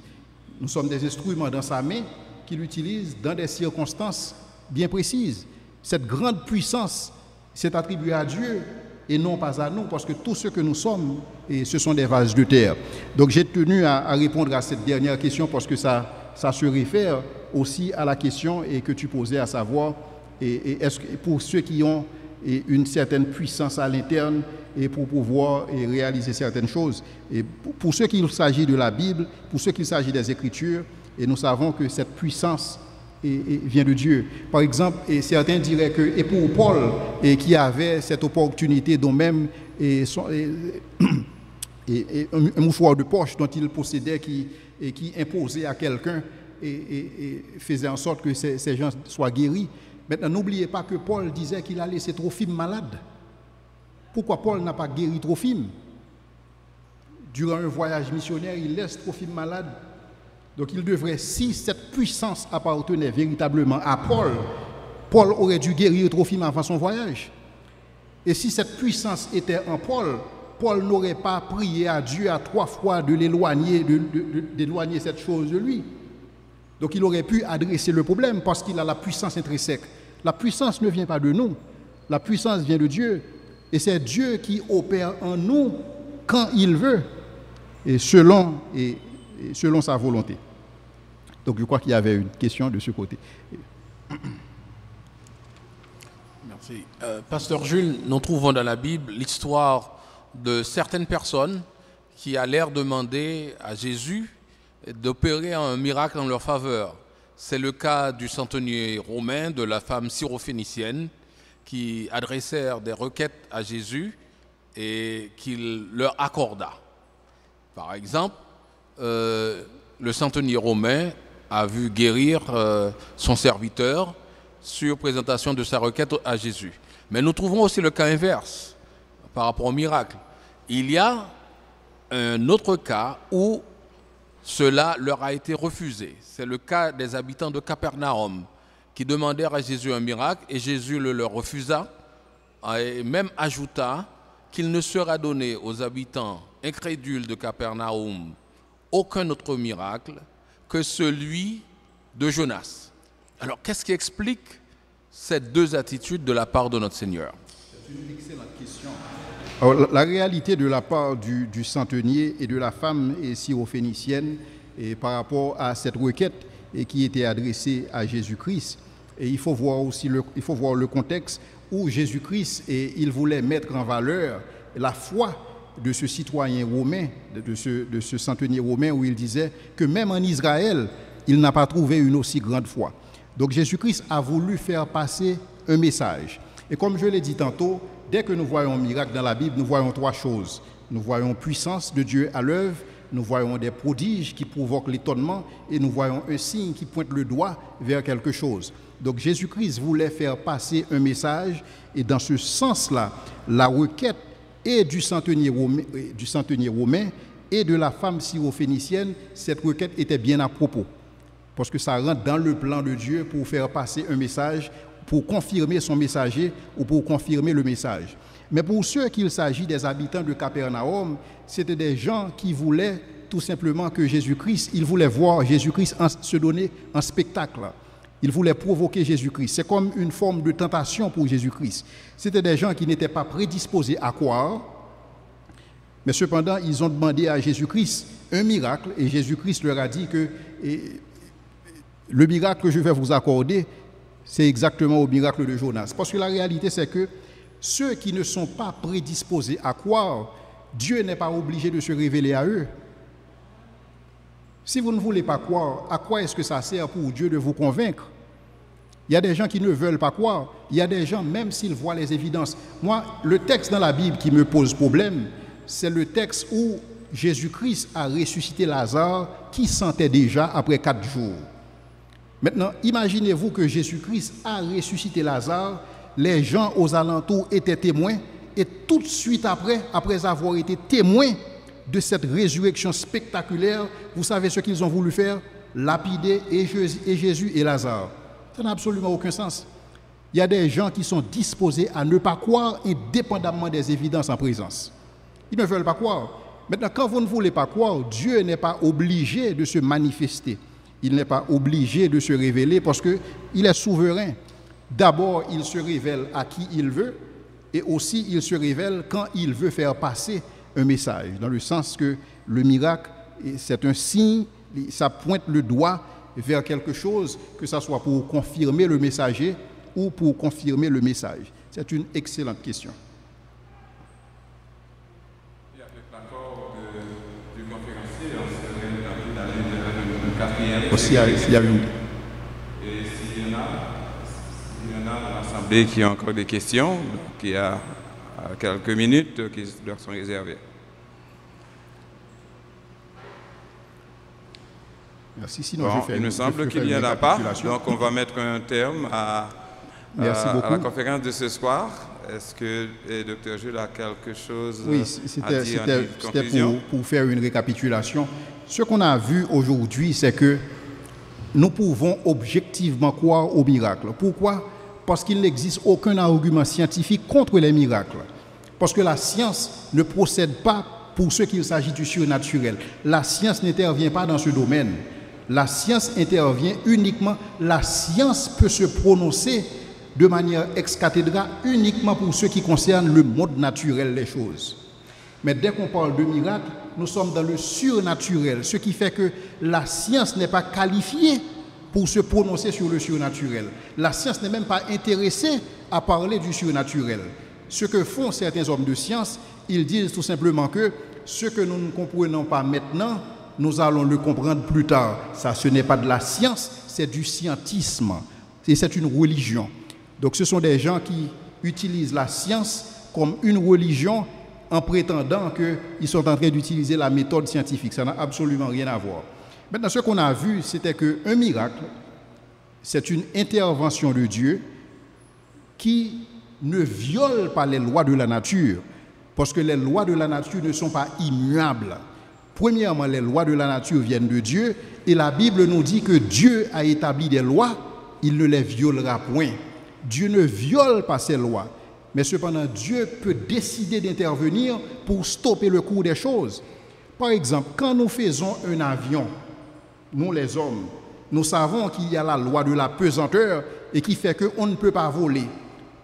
Nous sommes des instruments dans sa main qu'il utilise dans des circonstances bien précises. Cette grande puissance, c'est attribué à Dieu et non pas à nous, parce que tout ce que nous sommes, ce sont des vases de terre. Donc j'ai tenu à répondre à cette dernière question parce que ça se réfère aussi à la question que tu posais, à savoir, est-ce que pour ceux qui ont une certaine puissance à l'interne et pour pouvoir réaliser certaines choses. Et pour ceux qu'il s'agit de la Bible, pour ceux qu'il s'agit des Écritures, et nous savons que cette puissance vient de Dieu. Par exemple, certains diraient que, et pour Paul, qui avait cette opportunité dont même un mouchoir de poche dont il possédait qui imposait à quelqu'un et faisait en sorte que ces gens soient guéris. Maintenant, n'oubliez pas que Paul disait qu'il a laissé Trophime malade. Pourquoi Paul n'a pas guéri Trophime? Durant un voyage missionnaire, il laisse Trophime malade. Donc il devrait, si cette puissance appartenait véritablement à Paul, Paul aurait dû guérir Trophime avant son voyage. Et si cette puissance était en Paul, Paul n'aurait pas prié à Dieu à 3 fois de l'éloigner, d'éloigner cette chose de lui. Donc il aurait pu adresser le problème parce qu'il a la puissance intrinsèque. La puissance ne vient pas de nous. La puissance vient de Dieu. Et c'est Dieu qui opère en nous quand il veut et selon sa volonté. Donc je crois qu'il y avait une question de ce côté. Merci. Pasteur Jules, nous trouvons dans la Bible l'histoire de certaines personnes qui allèrent demander à Jésus d'opérer un miracle en leur faveur. C'est le cas du centenier romain, de la femme syrophénicienne, qui adressèrent des requêtes à Jésus et qu'il leur accorda. Par exemple, le centenier romain a vu guérir son serviteur sur présentation de sa requête à Jésus. Mais nous trouvons aussi le cas inverse par rapport au miracle. Il y a un autre cas où cela leur a été refusé. C'est le cas des habitants de Capernaum qui demandèrent à Jésus un miracle et Jésus le leur refusa et même ajouta qu'il ne sera donné aux habitants incrédules de Capernaum aucun autre miracle que celui de Jonas. Alors, qu'est-ce qui explique ces deux attitudes de la part de notre Seigneur? C'est une excellente question. Alors, la réalité de la part du centenier et de la femme syrophénicienne et par rapport à cette requête qui était adressée à Jésus-Christ, et il faut voir aussi le contexte où Jésus-Christ il voulait mettre en valeur la foi de ce citoyen romain, de ce centenier romain, où il disait que même en Israël, il n'a pas trouvé une aussi grande foi. Donc Jésus-Christ a voulu faire passer un message. Et comme je l'ai dit tantôt, dès que nous voyons un miracle dans la Bible, nous voyons trois choses. Nous voyons puissance de Dieu à l'œuvre, nous voyons des prodiges qui provoquent l'étonnement et nous voyons un signe qui pointe le doigt vers quelque chose. Donc Jésus-Christ voulait faire passer un message et dans ce sens-là, la requête et du centenier romain et de la femme syrophénicienne, cette requête était bien à propos. Parce que ça rentre dans le plan de Dieu pour faire passer un message, pour confirmer son messager ou pour confirmer le message. Mais pour ceux qu'il s'agit des habitants de Capernaum, c'était des gens qui voulaient tout simplement que Jésus-Christ, ils voulaient voir Jésus-Christ se donner en spectacle. Ils voulaient provoquer Jésus-Christ. C'est comme une forme de tentation pour Jésus-Christ. C'était des gens qui n'étaient pas prédisposés à croire, mais cependant, ils ont demandé à Jésus-Christ un miracle et Jésus-Christ leur a dit que le miracle que je vais vous accorder, c'est exactement au miracle de Jonas. Parce que la réalité, c'est que ceux qui ne sont pas prédisposés à croire, Dieu n'est pas obligé de se révéler à eux. Si vous ne voulez pas croire, à quoi est-ce que ça sert pour Dieu de vous convaincre? Il y a des gens qui ne veulent pas croire. Il y a des gens, même s'ils voient les évidences. Moi, le texte dans la Bible qui me pose problème, c'est le texte où Jésus-Christ a ressuscité Lazare qui sentait déjà après 4 jours. Maintenant, imaginez-vous que Jésus-Christ a ressuscité Lazare, les gens aux alentours étaient témoins, et tout de suite après avoir été témoins de cette résurrection spectaculaire, vous savez ce qu'ils ont voulu faire? Lapider et Jésus et Lazare. Ça n'a absolument aucun sens. Il y a des gens qui sont disposés à ne pas croire indépendamment des évidences en présence. Ils ne veulent pas croire. Maintenant, quand vous ne voulez pas croire, Dieu n'est pas obligé de se manifester. Il n'est pas obligé de se révéler parce qu'il est souverain. D'abord, il se révèle à qui il veut et aussi il se révèle quand il veut faire passer un message. Dans le sens que le miracle, c'est un signe, ça pointe le doigt vers quelque chose, que ce soit pour confirmer le messager ou pour confirmer le message. C'est une excellente question. Et avec l'accord du conférencier, on serait d'aller vers une quatrième. Aussi, il y a une... Et s'il y en a dans l'Assemblée qui ont encore des questions, donc il y a quelques minutes qui leur sont réservées. Merci, sinon bon, il me semble qu'il n'y en a pas, donc on va mettre un terme à la conférence de ce soir. Est-ce que le Dr Jules a quelque chose à dire en conclusion? Pour faire une récapitulation. Ce qu'on a vu aujourd'hui, c'est que nous pouvons objectivement croire au miracle. Pourquoi? Parce qu'il n'existe aucun argument scientifique contre les miracles. Parce que la science ne procède pas pour ce qu'il s'agit du surnaturel. La science n'intervient pas dans ce domaine. La science intervient uniquement, la science peut se prononcer de manière ex cathedra uniquement pour ce qui concerne le monde naturel des choses. Mais dès qu'on parle de miracle, nous sommes dans le surnaturel, ce qui fait que la science n'est pas qualifiée pour se prononcer sur le surnaturel. La science n'est même pas intéressée à parler du surnaturel. Ce que font certains hommes de science, ils disent tout simplement que ce que nous ne comprenons pas maintenant, nous allons le comprendre plus tard. Ça, ce n'est pas de la science, c'est du scientisme. Et c'est une religion. Donc ce sont des gens qui utilisent la science comme une religion en prétendant qu'ils sont en train d'utiliser la méthode scientifique. Ça n'a absolument rien à voir. Maintenant, ce qu'on a vu, c'était qu'un miracle, c'est une intervention de Dieu qui ne viole pas les lois de la nature, parce que les lois de la nature ne sont pas immuables. Premièrement, les lois de la nature viennent de Dieu, et la Bible nous dit que Dieu a établi des lois, il ne les violera point. Dieu ne viole pas ces lois, mais cependant Dieu peut décider d'intervenir pour stopper le cours des choses. Par exemple, quand nous faisons un avion, nous les hommes, nous savons qu'il y a la loi de la pesanteur et qui fait qu'on ne peut pas voler.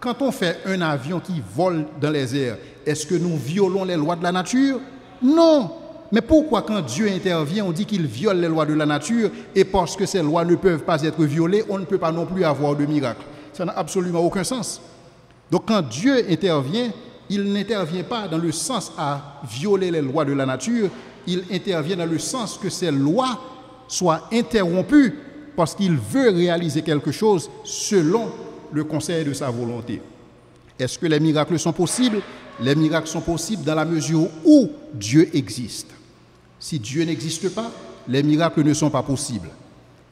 Quand on fait un avion qui vole dans les airs, est-ce que nous violons les lois de la nature? Non. Mais pourquoi quand Dieu intervient, on dit qu'il viole les lois de la nature et parce que ces lois ne peuvent pas être violées, on ne peut pas non plus avoir de miracle? Ça n'a absolument aucun sens. Donc quand Dieu intervient, il n'intervient pas dans le sens à violer les lois de la nature, il intervient dans le sens que ces lois soient interrompues parce qu'il veut réaliser quelque chose selon le conseil de sa volonté. Est-ce que les miracles sont possibles? Les miracles sont possibles dans la mesure où Dieu existe. Si Dieu n'existe pas, les miracles ne sont pas possibles.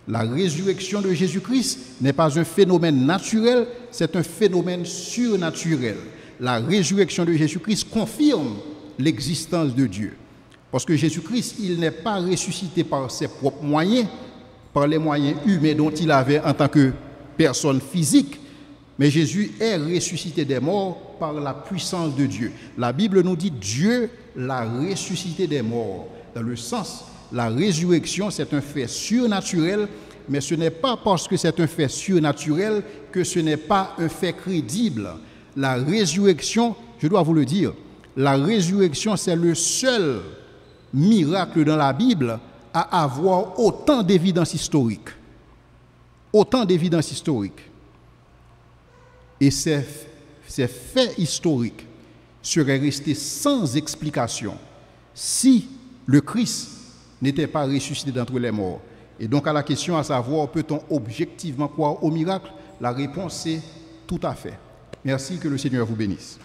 La résurrection de Jésus-Christ n'est pas un phénomène naturel, c'est un phénomène surnaturel. La résurrection de Jésus-Christ confirme l'existence de Dieu. Parce que Jésus-Christ, il n'est pas ressuscité par ses propres moyens, par les moyens humains dont il avait en tant que personne physique, mais Jésus est ressuscité des morts par la puissance de Dieu. La Bible nous dit Dieu l'a ressuscité des morts. Dans le sens, la résurrection, c'est un fait surnaturel, mais ce n'est pas parce que c'est un fait surnaturel que ce n'est pas un fait crédible. La résurrection, je dois vous le dire, la résurrection, c'est le seul miracle dans la Bible à avoir autant d'évidence historique. Autant d'évidence historique. Et ces faits historiques seraient restés sans explication si le Christ n'était pas ressuscité d'entre les morts. Et donc à la question à savoir, peut-on objectivement croire au miracle? La réponse est tout à fait. Merci, que le Seigneur vous bénisse.